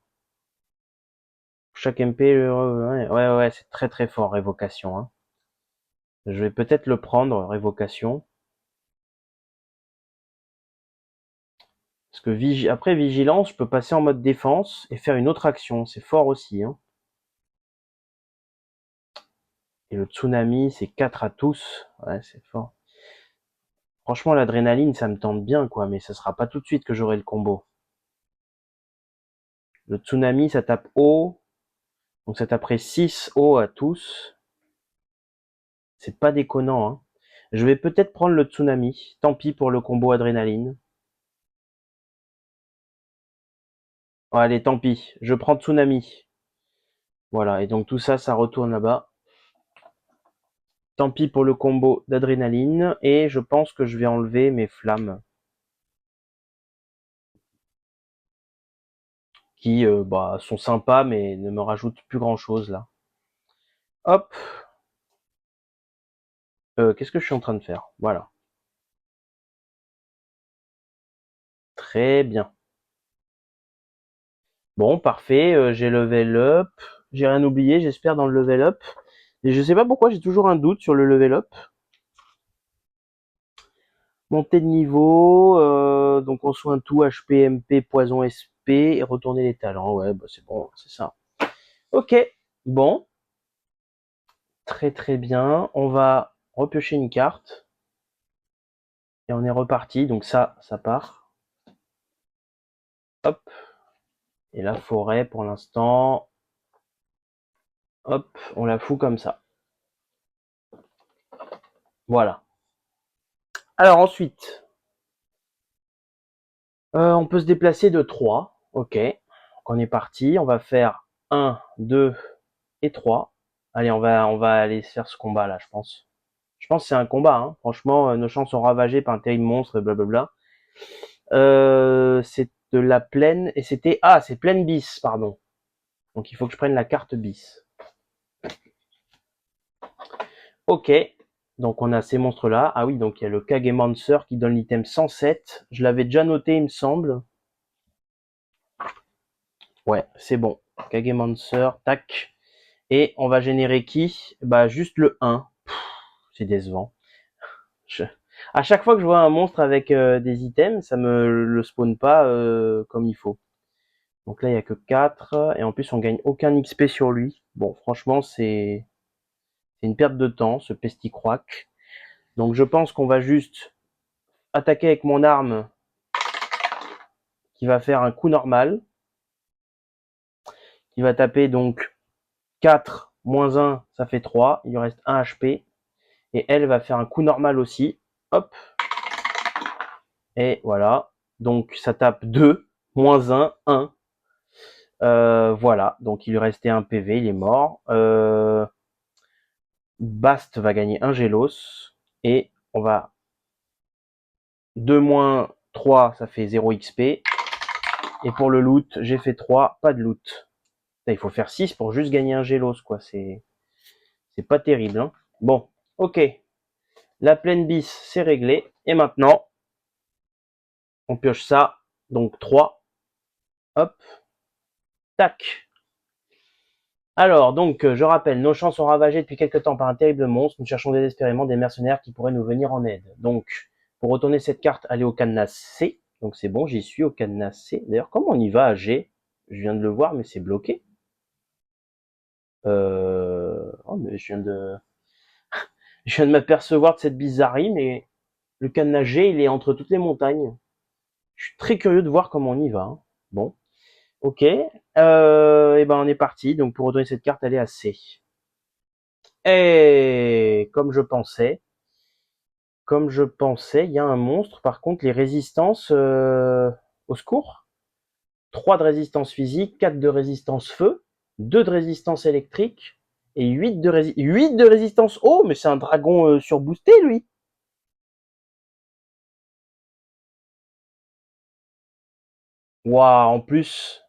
Chaque MP, ouais, c'est très très fort, révocation, hein. Je vais peut-être le prendre, révocation. Parce que après vigilance, je peux passer en mode défense et faire une autre action. C'est fort aussi, hein. Et le tsunami, c'est 4 à tous. Ouais, c'est fort. Franchement, l'adrénaline, ça me tente bien, quoi, mais ce sera pas tout de suite que j'aurai le combo. Le tsunami, ça tape haut. Donc ça taperait 6 haut à tous. C'est pas déconnant, hein. Je vais peut-être prendre le tsunami. Tant pis pour le combo adrénaline. Oh, allez, tant pis. Je prends tsunami. Voilà, et donc tout ça, ça retourne là-bas. Tant pis pour le combo d'adrénaline. Et je pense que je vais enlever mes flammes. Qui bah, sont sympas, mais ne me rajoutent plus grand-chose là. Hop. Qu'est-ce que je suis en train de faire? Voilà. Très bien. Bon, parfait. J'ai level up. J'ai rien oublié, j'espère, dans le level up. Et je sais pas pourquoi j'ai toujours un doute sur le level up. Monter de niveau, donc on soigne tout, HP, MP, poison, SP, et retourner les talents. Ouais, bah c'est bon, c'est ça. Ok, bon, très très bien. On va repiocher une carte. Et on est reparti, donc ça part. Hop. Et la forêt, pour l'instant, hop, on la fout comme ça. Voilà. Alors ensuite, on peut se déplacer de 3. Ok. Donc on est parti. On va faire 1, 2 et 3. Allez, on va aller faire ce combat là, je pense. Je pense que c'est un combat, hein. Franchement, nos champs sont ravagés par un terrible monstre, blablabla. C'est de la plaine, et c'était... Ah, c'est plaine bis, pardon. Donc il faut que je prenne la carte bis. Ok. Donc on a ces monstres-là. Ah oui, donc il y a le Kagemancer qui donne l'item 107. Je l'avais déjà noté, il me semble. Ouais, c'est bon. Kagemancer, tac. Et on va générer qui? Bah juste le 1. C'est décevant. Je- À chaque fois que je vois un monstre avec des items, ça me le spawn pas comme il faut. Donc là, il y a que 4. Et en plus, on gagne aucun XP sur lui. Bon, franchement, c'est une perte de temps, ce pesticroac. Donc je pense qu'on va juste attaquer avec mon arme qui va faire un coup normal. Qui va taper donc 4 moins 1, ça fait 3. Il lui reste 1 HP. Et elle va faire un coup normal aussi. Hop. Et voilà. Donc ça tape 2, moins 1, 1. Voilà. Donc il lui restait un PV, il est mort. Bast va gagner un Gélos. Et on va 2 moins 3, ça fait 0 XP. Et pour le loot, j'ai fait 3, pas de loot. Il faut faire 6 pour juste gagner un Gélos, quoi. C'est pas terrible, hein. Bon, ok. La plaine bis, c'est réglé. Et maintenant, on pioche ça. Donc 3. Hop. Tac. Alors, donc, je rappelle, nos champs sont ravagés depuis quelque temps par un terrible monstre. Nous cherchons désespérément des mercenaires qui pourraient nous venir en aide. Donc, pour retourner cette carte, allez au cadenas C. Donc c'est bon, j'y suis au cadenas C. D'ailleurs, comment on y va à G? Je viens de le voir, mais c'est bloqué. Oh, mais je viens de m'apercevoir de cette bizarrerie, mais le cadenas G, il est entre toutes les montagnes. Je suis très curieux de voir comment on y va, hein. Bon, ok. Et ben on est parti. Donc pour retourner cette carte, elle est à C. Et comme je pensais, il y a un monstre. Par contre, les résistances, au secours. 3 de résistance physique, 4 de résistance feu, 2 de résistance électrique et 8 de résistance eau. Mais c'est un dragon surboosté, lui. Waouh, en plus.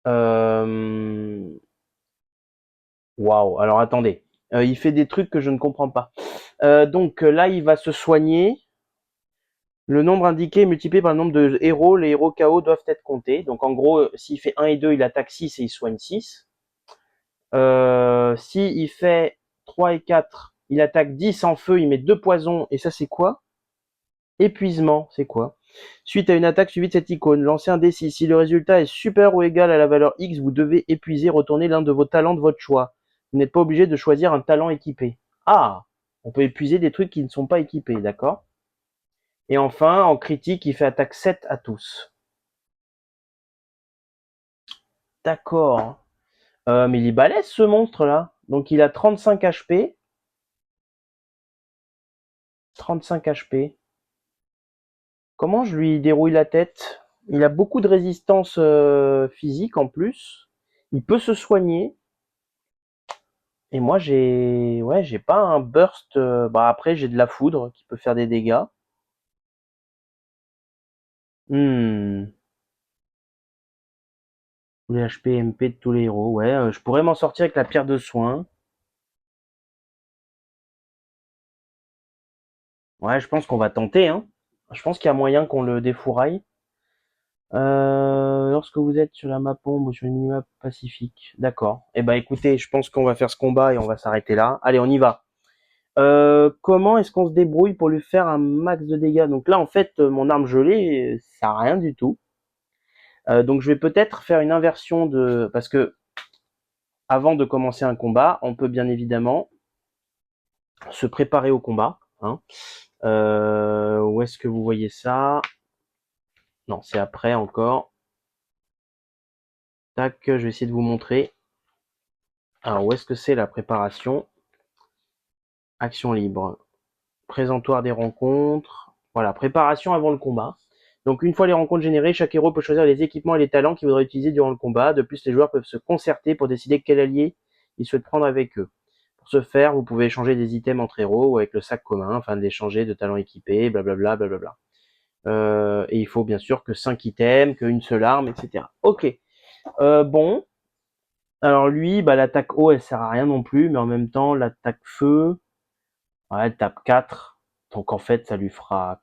Euh... Waouh, alors attendez. Il fait des trucs que je ne comprends pas. Donc là, il va se soigner. Le nombre indiqué est multiplié par le nombre de héros. Les héros KO doivent être comptés. Donc en gros, s'il fait 1 et 2, il attaque 6 et il soigne 6. Si il fait 3 et 4, il attaque 10 en feu, il met 2 poisons. Et ça, c'est quoi? Épuisement, c'est quoi? Suite à une attaque suivie de cette icône, lancez un D6. Si le résultat est supérieur ou égal à la valeur X, vous devez épuiser, retourner l'un de vos talents de votre choix. Vous n'êtes pas obligé de choisir un talent équipé. Ah! On peut épuiser des trucs qui ne sont pas équipés, d'accord? Et enfin, en critique, il fait attaque 7 à tous. D'accord. Mais il est balèze ce monstre-là. Donc il a 35 HP. 35 HP. Comment je lui dérouille la tête? Il a beaucoup de résistance physique en plus. Il peut se soigner. Et moi j'ai pas un burst. Bah après j'ai de la foudre qui peut faire des dégâts. Hmm. Tous les HP MP de tous les héros. Ouais, je pourrais m'en sortir avec la pierre de soin. Ouais, je pense qu'on va tenter, hein. Je pense qu'il y a moyen qu'on le défouraille. Lorsque vous êtes sur la map ombre ou sur une minimap pacifique. D'accord. Eh ben écoutez, je pense qu'on va faire ce combat et on va s'arrêter là. Allez, on y va. Comment est-ce qu'on se débrouille pour lui faire un max de dégâts? Donc là, en fait, mon arme gelée, ça sert à rien du tout. Donc je vais peut-être faire une inversion de... Parce que avant de commencer un combat, on peut bien évidemment se préparer au combat, hein. Où est-ce que vous voyez ça? Non, c'est après encore. Tac, je vais essayer de vous montrer. Alors, où est-ce que c'est la préparation? Action libre. Présentoir des rencontres. Voilà, préparation avant le combat. Donc une fois les rencontres générées, chaque héros peut choisir les équipements et les talents qu'il voudrait utiliser durant le combat. De plus, les joueurs peuvent se concerter pour décider quel allié ils souhaitent prendre avec eux. Pour ce faire, vous pouvez échanger des items entre héros ou avec le sac commun, afin d'échanger de talents équipés, blablabla, blablabla. Et il faut bien sûr que 5 items, qu'une seule arme, etc. Ok. Bon. Alors lui, bah, l'attaque eau, elle sert à rien non plus, mais en même temps, l'attaque feu, ouais, elle tape 4. Donc en fait, ça lui fera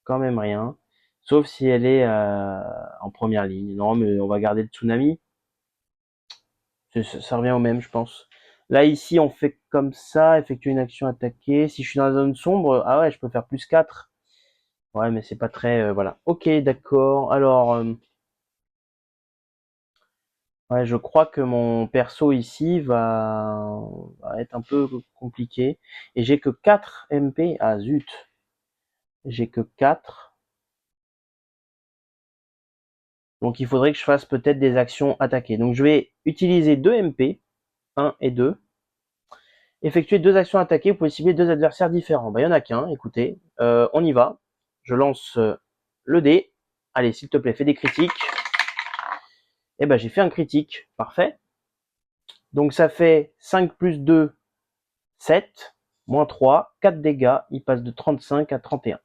quand même rien. Sauf si elle est en première ligne. Non, mais on va garder le tsunami. Ça revient au même, je pense. Là, ici, on fait comme ça, effectuer une action attaquée. Si je suis dans la zone sombre, ah ouais, je peux faire plus 4. Ouais, mais c'est pas très... voilà. Ok, d'accord. Alors, ouais, je crois que mon perso ici va être un peu compliqué. Et j'ai que 4 MP. Ah zut. J'ai que 4. Donc il faudrait que je fasse peut-être des actions attaquées. Donc je vais utiliser 2 MP, 1 et 2. Effectuer 2 actions attaquées, vous pouvez cibler 2 adversaires différents. Bah, il n'y en a qu'un, écoutez. On y va. Je lance le dé. Allez, s'il te plaît, fais des critiques. Et ben j'ai fait un critique. Parfait. Donc ça fait 5 plus 2, 7. Moins 3, 4 dégâts. Il passe de 35 à 31.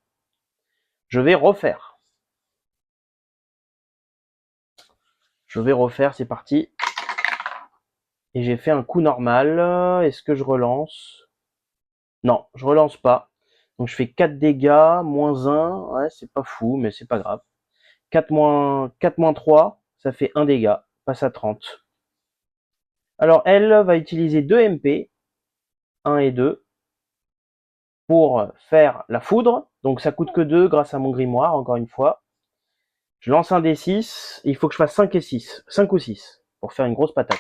Je vais refaire. C'est parti. Et j'ai fait un coup normal. Est-ce que je relance? Non, je relance pas. Donc je fais 4 dégâts, moins 1. Ouais, c'est pas fou, mais c'est pas grave. 4 moins 3, ça fait 1 dégât. Passe à 30. Alors elle va utiliser 2 MP, 1 et 2, pour faire la foudre. Donc ça coûte que 2 grâce à mon grimoire, encore une fois. Je lance un D6. Il faut que je fasse 5 et 6. 5 ou 6 pour faire une grosse patate.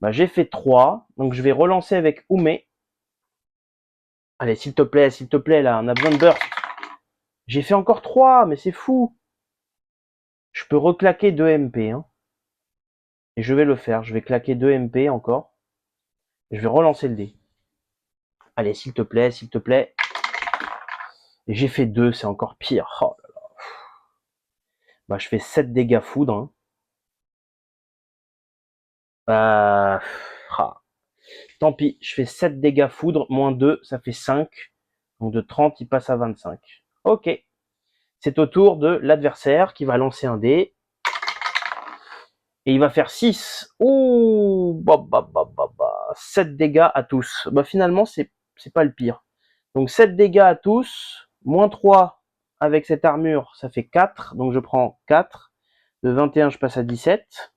Bah, j'ai fait 3. Donc je vais relancer avec Oumé. Allez, s'il te plaît, là, on a besoin de burst. J'ai fait encore 3, mais c'est fou. Je peux reclaquer 2 MP. Hein. Et je vais le faire. Je vais claquer 2 MP encore. Je vais relancer le dé. Allez, s'il te plaît, s'il te plaît. Et j'ai fait 2, c'est encore pire. Oh là là. Bah, je fais 7 dégâts foudre. Hein. Ah. Tant pis, je fais 7 dégâts foudre, moins 2, ça fait 5. Donc de 30, il passe à 25. Ok. C'est au tour de l'adversaire qui va lancer un dé. Et il va faire 6. Ouh, 7 dégâts à tous. Bah finalement, c'est pas le pire. Donc 7 dégâts à tous, moins 3 avec cette armure, ça fait 4. Donc je prends 4. De 21, je passe à 17.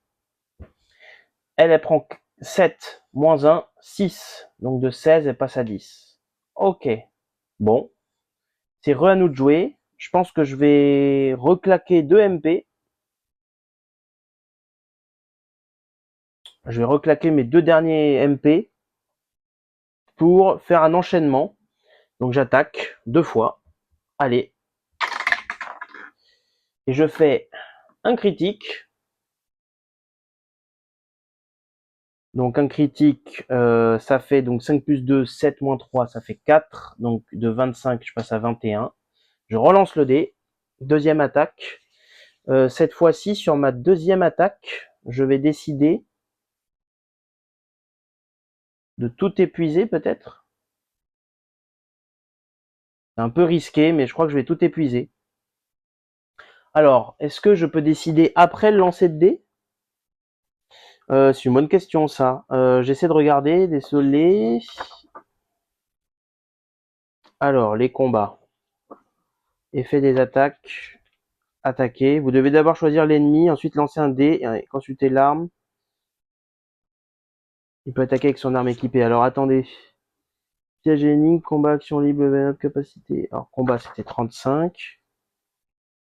Elle prend 7, moins 1, 6. Donc de 16, elle passe à 10. Ok. Bon. C'est à nous de jouer. Je pense que je vais reclaquer 2 MP. Je vais reclaquer mes 2 derniers MP pour faire un enchaînement. Donc j'attaque 2 fois. Allez. Et je fais un critique. Donc un critique, ça fait donc 5 plus 2, 7 moins 3, ça fait 4. Donc de 25, je passe à 21. Je relance le dé. Deuxième attaque. Cette fois-ci, sur ma deuxième attaque, je vais décider de tout épuiser peut-être. C'est un peu risqué, mais je crois que je vais tout épuiser. Alors, est-ce que je peux décider après le lancer de dés? C'est une bonne question ça. J'essaie de regarder, désolé. Alors, les combats. Effet des attaques. Attaquer. Vous devez d'abord choisir l'ennemi, ensuite lancer un dé et consulter l'arme. Il peut attaquer avec son arme équipée. Alors attendez. Piège énigme, combat, action libre, level up, capacité. Alors combat c'était 35.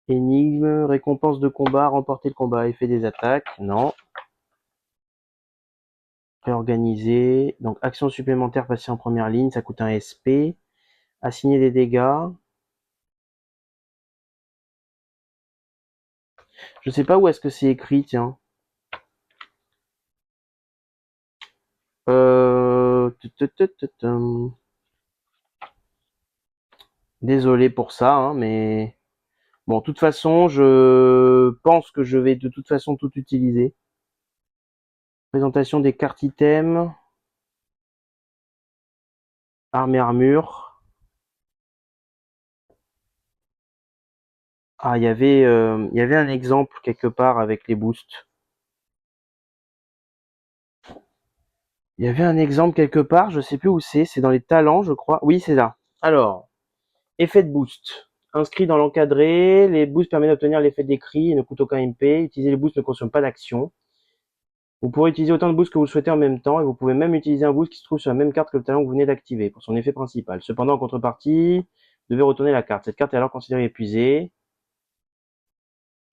Énigme, récompense de combat, remporter le combat, effet des attaques. Non. Réorganiser. Donc action supplémentaire, passer en première ligne, ça coûte un SP. Assigner des dégâts. Je sais pas où est-ce que c'est écrit, tiens. Désolé pour ça, hein, mais bon, de toute façon, je pense que je vais de toute façon tout utiliser. Présentation des cartes items, armes et armure. Ah, il y avait un exemple quelque part avec les boosts. Il y avait un exemple quelque part, je sais plus où c'est dans les talents, je crois. Oui, c'est là. Alors, effet de boost. Inscrit dans l'encadré, les boosts permettent d'obtenir l'effet décrit et ne coûtent aucun MP. Utiliser les boosts ne consomme pas d'action. Vous pourrez utiliser autant de boosts que vous le souhaitez en même temps et vous pouvez même utiliser un boost qui se trouve sur la même carte que le talent que vous venez d'activer pour son effet principal. Cependant, en contrepartie, vous devez retourner la carte. Cette carte est alors considérée épuisée.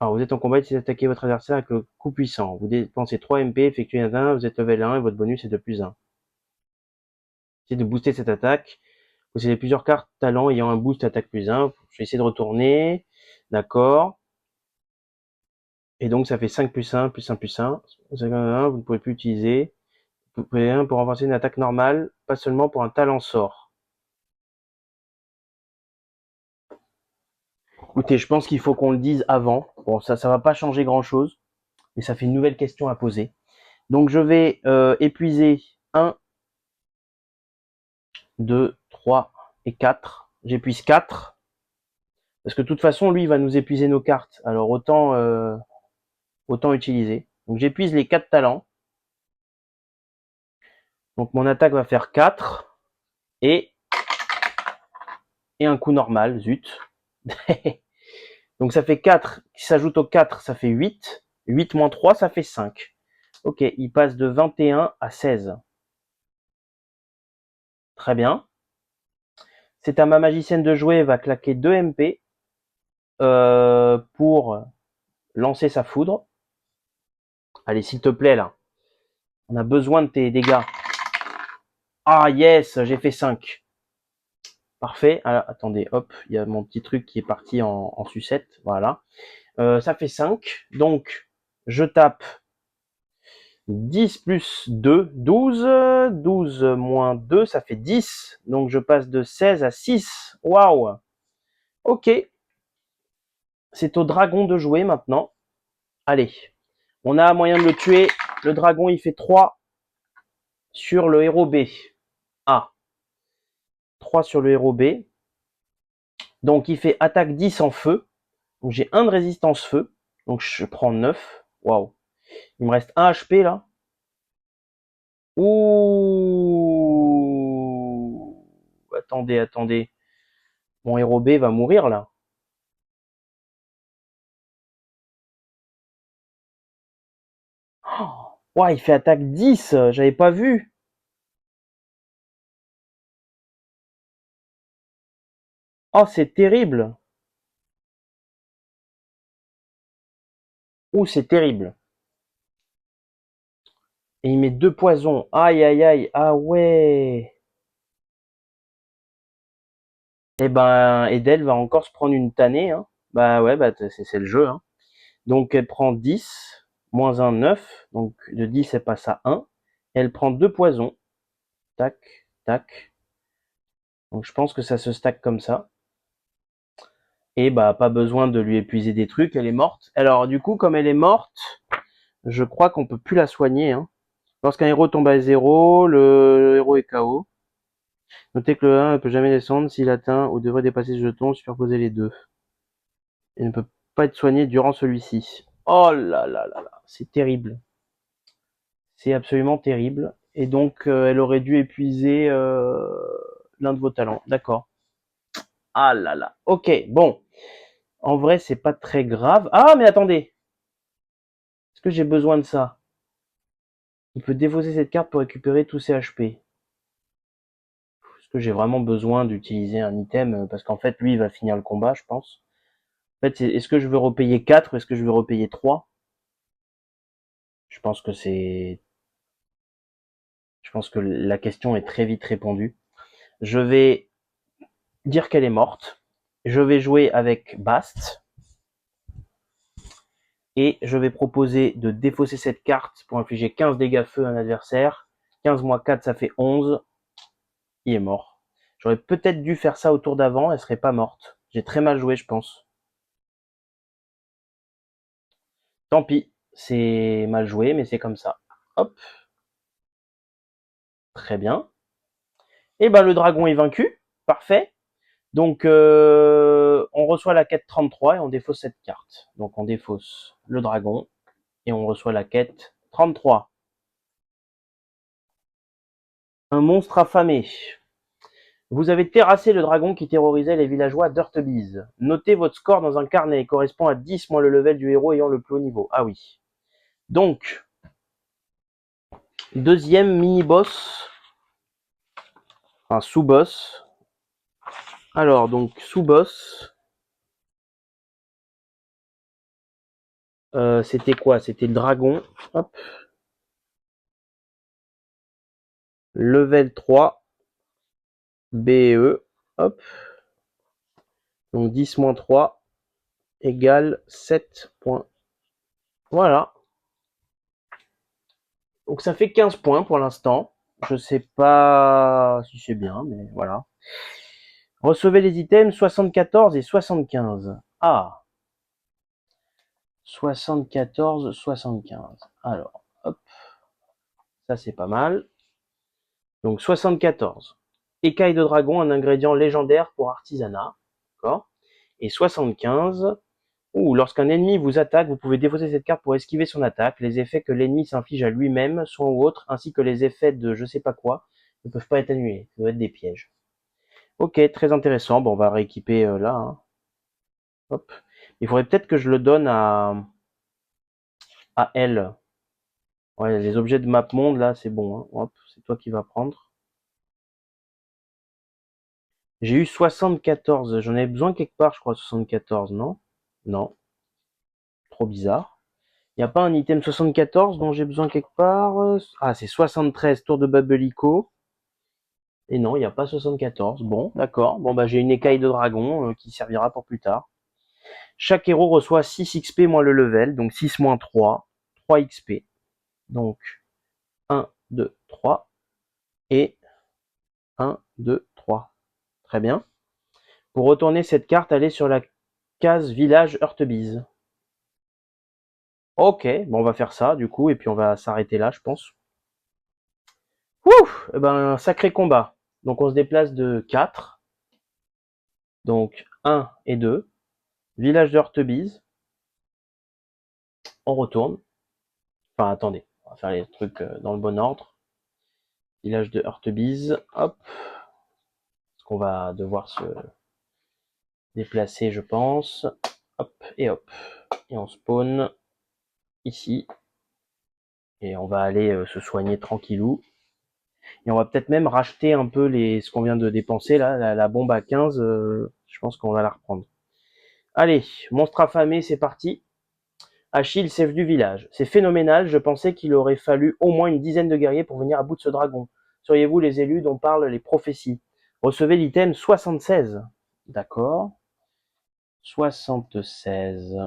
Alors, vous êtes en combat, essayez d'attaquer votre adversaire avec le coup puissant. Vous dépensez 3 MP, effectuez un 1, vous êtes level 1 et votre bonus est de plus 1. Essayez de booster cette attaque. Vous possédez plusieurs cartes talents ayant un boost attaque plus 1. Je vais essayer de retourner. D'accord. Et donc, ça fait 5 plus 1, plus 1, plus 1. Vous avez un 1, vous ne pouvez plus utiliser. Vous pouvez un pour renforcer une attaque normale, pas seulement pour un talent sort. Écoutez, je pense qu'il faut qu'on le dise avant. Bon, ça va pas changer grand-chose, mais ça fait une nouvelle question à poser. Donc, je vais épuiser 1, 2, 3 et 4. J'épuise 4. Parce que de toute façon, lui, il va nous épuiser nos cartes. Alors, autant utiliser. Donc, j'épuise les 4 talents. Donc, mon attaque va faire 4. Et un coup normal, zut. Donc, ça fait 4. Qui s'ajoute au 4, ça fait 8. 8 moins 3, ça fait 5. Ok, il passe de 21 à 16. Très bien. C'est à ma magicienne de jouer, elle va claquer 2 MP pour lancer sa foudre. Allez, s'il te plaît, là. On a besoin de tes dégâts. Ah, yes, j'ai fait 5. Parfait. Alors, attendez, hop, il y a mon petit truc qui est parti en sucette. Voilà. Ça fait 5. Donc, je tape 10 plus 2, 12. 12 moins 2, ça fait 10. Donc, je passe de 16 à 6. Waouh. Ok. C'est au dragon de jouer maintenant. Allez. On a moyen de le tuer. Le dragon, il fait 3 sur le héros B. Ah. 3 sur le héros B. Donc, il fait attaque 10 en feu. Donc, j'ai 1 de résistance feu. Donc, je prends 9. Waouh. Il me reste 1 HP, là. Ouh. Attendez. Mon héros B va mourir, là. Oh, ouais, il fait attaque 10. J'avais pas vu. Oh, c'est terrible. Ouh, c'est terrible. Et il met 2 poisons. Aïe, aïe, aïe. Ah ouais. Eh ben, Edel va encore se prendre une tannée, hein. Bah ouais, bah c'est le jeu, hein. Donc elle prend 10, moins 1, 9. Donc de 10, elle passe à 1. Elle prend 2 poisons. Tac, tac. Donc je pense que ça se stack comme ça. Et bah pas besoin de lui épuiser des trucs, elle est morte. Alors du coup, comme elle est morte, je crois qu'on peut plus la soigner, hein. Lorsqu'un héros tombe à 0, le héros est KO. Notez que le 1 ne peut jamais descendre s'il atteint ou devrait dépasser ce jeton, superposer les deux. Il ne peut pas être soigné durant celui-ci. Oh là là là là, c'est terrible. C'est absolument terrible. Et donc, elle aurait dû épuiser l'un de vos talents. D'accord. Ah là là. Ok, bon. En vrai, c'est pas très grave. Ah, mais attendez. Est-ce que j'ai besoin de ça? Il peut défausser cette carte pour récupérer tous ses HP. Est-ce que j'ai vraiment besoin d'utiliser un item? Parce qu'en fait, lui, il va finir le combat, je pense. En fait, est-ce que je veux repayer 4 ou est-ce que je veux repayer 3? Je pense que c'est... Je pense que la question est très vite répondue. Je vais dire qu'elle est morte. Je vais jouer avec Bast. Et je vais proposer de défausser cette carte pour infliger 15 dégâts feu à un adversaire 15 moins 4, ça fait 11. Il est mort. J'aurais peut-être dû faire ça au tour d'avant, elle serait pas morte. J'ai très mal joué, je pense. Tant pis, c'est mal joué, mais c'est comme ça. Hop, très bien. Et ben le dragon est vaincu, parfait. Donc on reçoit la quête 33 et on défausse cette carte. Donc on défausse le dragon et on reçoit la quête 33. Un monstre affamé. Vous avez terrassé le dragon qui terrorisait les villageois d'Heurtebise. Notez votre score dans un carnet. Il correspond à 10 moins le level du héros ayant le plus haut niveau. Ah oui. Donc, deuxième mini-boss. Enfin, sous-boss. Alors, donc, sous-boss. C'était quoi? C'était le dragon. Hop. Level 3. BE. Hop. Donc, 10 moins 3 égale 7 points. Voilà. Donc, ça fait 15 points pour l'instant. Je sais pas si c'est bien, mais voilà. Recevez les items 74 et 75. Ah, 74, 75. Alors, hop, ça c'est pas mal. Donc 74. Écaille de dragon, un ingrédient légendaire pour artisanat. D'accord. Et 75. Lorsqu'un ennemi vous attaque, vous pouvez défausser cette carte pour esquiver son attaque. Les effets que l'ennemi s'inflige à lui-même, soit ou autre, ainsi que les effets de je sais pas quoi, ne peuvent pas être annulés. Ça doit être des pièges. Ok, très intéressant. Bon, on va rééquiper là. Hein. Hop. Il faudrait peut-être que je le donne à elle. Ouais, les objets de map monde, là, c'est bon. Hein. Hop, c'est toi qui vas prendre. J'ai eu 74. J'en avais besoin quelque part, je crois, 74, non? Non. Trop bizarre. Il n'y a pas un item 74 dont j'ai besoin quelque part? Ah, c'est 73, tour de Babelico. Et non, il n'y a pas 74. Bon, d'accord. Bon, bah, j'ai une écaille de dragon qui servira pour plus tard. Chaque héros reçoit 6 XP moins le level, donc 6 moins 3. 3 XP. Donc, 1, 2, 3. Et 1, 2, 3. Très bien. Pour retourner cette carte, allez sur la case village Heurtebise. Ok, bon, on va faire ça du coup, et puis on va s'arrêter là, je pense. Ouf, eh ben, sacré combat. Donc on se déplace de 4. Donc 1 et 2. Village de Heurtebise. On retourne. Enfin, attendez, on va faire les trucs dans le bon ordre. Village de Heurtebise. Hop. Parce qu'on va devoir se déplacer, je pense. Hop et hop. Et on spawn ici. Et on va aller se soigner tranquillou. Et on va peut-être même racheter un peu ce qu'on vient de dépenser là, la bombe à 15, je pense qu'on va la reprendre. Allez, monstre affamé, c'est parti. Achille s'est du village. C'est phénoménal, je pensais qu'il aurait fallu au moins une dizaine de guerriers pour venir à bout de ce dragon. Seriez-vous les élus dont parlent les prophéties? Recevez l'item 76. D'accord. 76.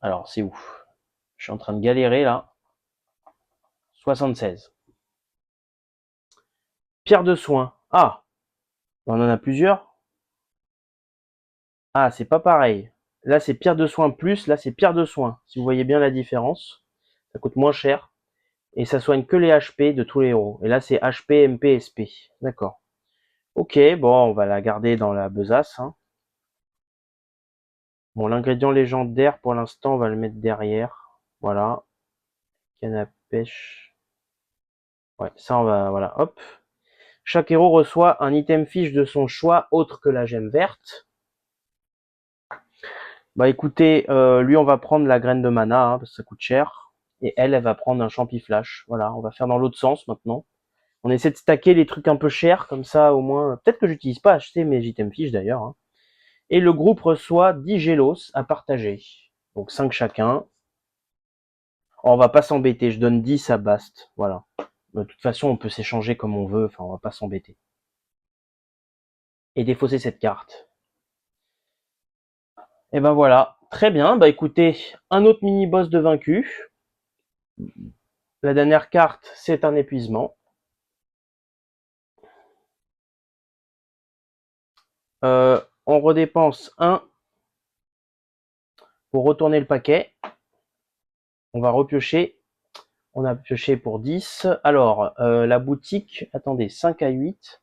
Alors, c'est où? Je suis en train de galérer là. 76. Pierre de soin. Ah, on en a plusieurs. Ah, c'est pas pareil. Là, c'est pierre de soin plus, là, c'est pierre de soin. Si vous voyez bien la différence, ça coûte moins cher. Et ça soigne que les HP de tous les héros. Et là, c'est HP, MP, SP. D'accord. Ok, bon, on va la garder dans la besace. Hein. Bon, l'ingrédient légendaire, pour l'instant, on va le mettre derrière. Voilà. Canne à pêche. Ouais, ça, on va... Voilà, hop. Chaque héros reçoit un item fiche de son choix, autre que la gemme verte. Bah écoutez, lui on va prendre la graine de mana, hein, parce que ça coûte cher. Et elle va prendre un champi flash. Voilà, on va faire dans l'autre sens maintenant. On essaie de stacker les trucs un peu chers, comme ça au moins. Peut-être que j'utilise pas acheter mes items fiches d'ailleurs. Hein. Et le groupe reçoit 10 Gélos à partager. Donc 5 chacun. Oh, on va pas s'embêter, je donne 10 à Bast. Voilà. De toute façon, on peut s'échanger comme on veut, enfin on va pas s'embêter. Et défausser cette carte. Et ben voilà, très bien. Bah écoutez, un autre mini-boss de vaincu. La dernière carte, c'est un épuisement. On redépense 1 pour retourner le paquet. On va repiocher. On a pioché pour 10. Alors, la boutique, attendez, 5 à 8.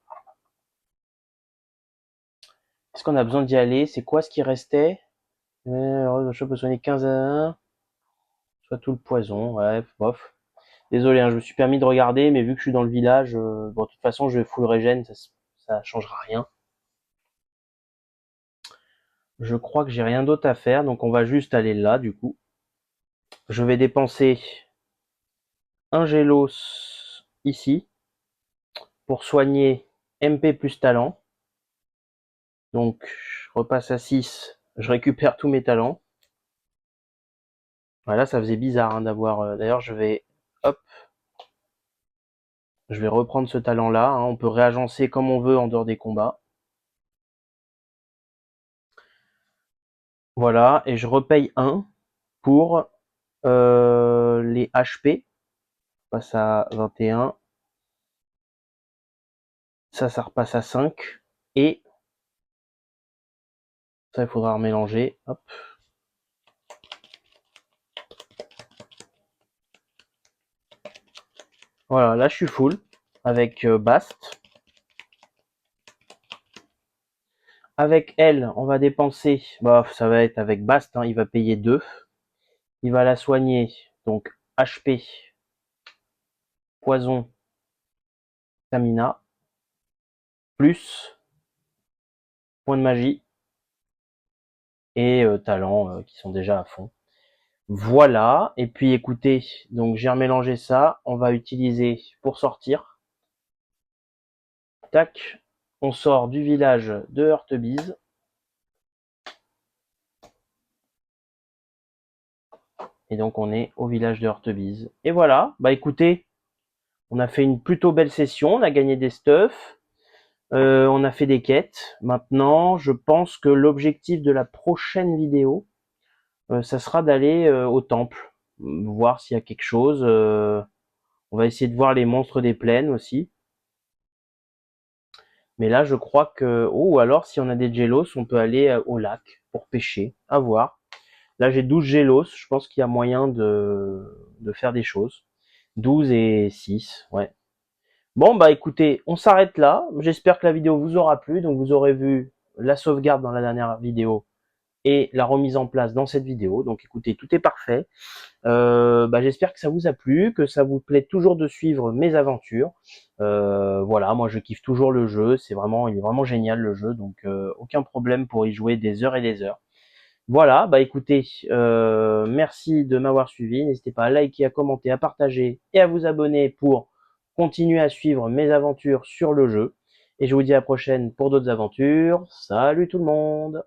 Est-ce qu'on a besoin d'y aller? C'est quoi ce qui restait? Je peux soigner 15 à 1. Soit tout le poison. Ouais, bof. Désolé, hein, je me suis permis de regarder, mais vu que je suis dans le village, bon, de toute façon, je vais full régène, ça changera rien. Je crois que j'ai rien d'autre à faire, donc on va juste aller là, du coup. Je vais dépenser un Gélos ici pour soigner MP plus talent. Donc, je repasse à 6, je récupère tous mes talents. Voilà, ça faisait bizarre hein, d'avoir... D'ailleurs, hop, je vais reprendre ce talent-là. Hein. On peut réagencer comme on veut en dehors des combats. Voilà, et je repaye 1 pour les HP. On passe à 21. Ça repasse à 5. Et ça, il faudra remélanger. Hop. Voilà, là, je suis full avec Bast. Avec elle, on va dépenser, bah, ça va être avec Bast, hein, il va payer 2. Il va la soigner, donc HP, poison, stamina, plus point de magie et talent qui sont déjà à fond. Voilà, et puis écoutez, donc j'ai remélangé ça, on va utiliser pour sortir. Tac, on sort du village de Heurtebise. Et donc on est au village de Heurtebise. Et voilà, bah écoutez, on a fait une plutôt belle session, on a gagné des stuffs, on a fait des quêtes. Maintenant, je pense que l'objectif de la prochaine vidéo, ça sera d'aller au temple, voir s'il y a quelque chose. On va essayer de voir les monstres des plaines aussi. Mais là, je crois que... Oh, alors si on a des Gélos, on peut aller au lac pour pêcher, à voir. Là, j'ai 12 Gélos, je pense qu'il y a moyen de faire des choses. 12 et 6, ouais. Bon, bah écoutez, on s'arrête là. J'espère que la vidéo vous aura plu. Donc vous aurez vu la sauvegarde dans la dernière vidéo et la remise en place dans cette vidéo. Donc écoutez, tout est parfait. Bah, j'espère que ça vous a plu, que ça vous plaît toujours de suivre mes aventures. Voilà, moi je kiffe toujours le jeu. Il est vraiment génial le jeu. Donc aucun problème pour y jouer des heures et des heures. Voilà, bah écoutez, merci de m'avoir suivi. N'hésitez pas à liker, à commenter, à partager et à vous abonner pour continuer à suivre mes aventures sur le jeu. Et je vous dis à la prochaine pour d'autres aventures. Salut tout le monde!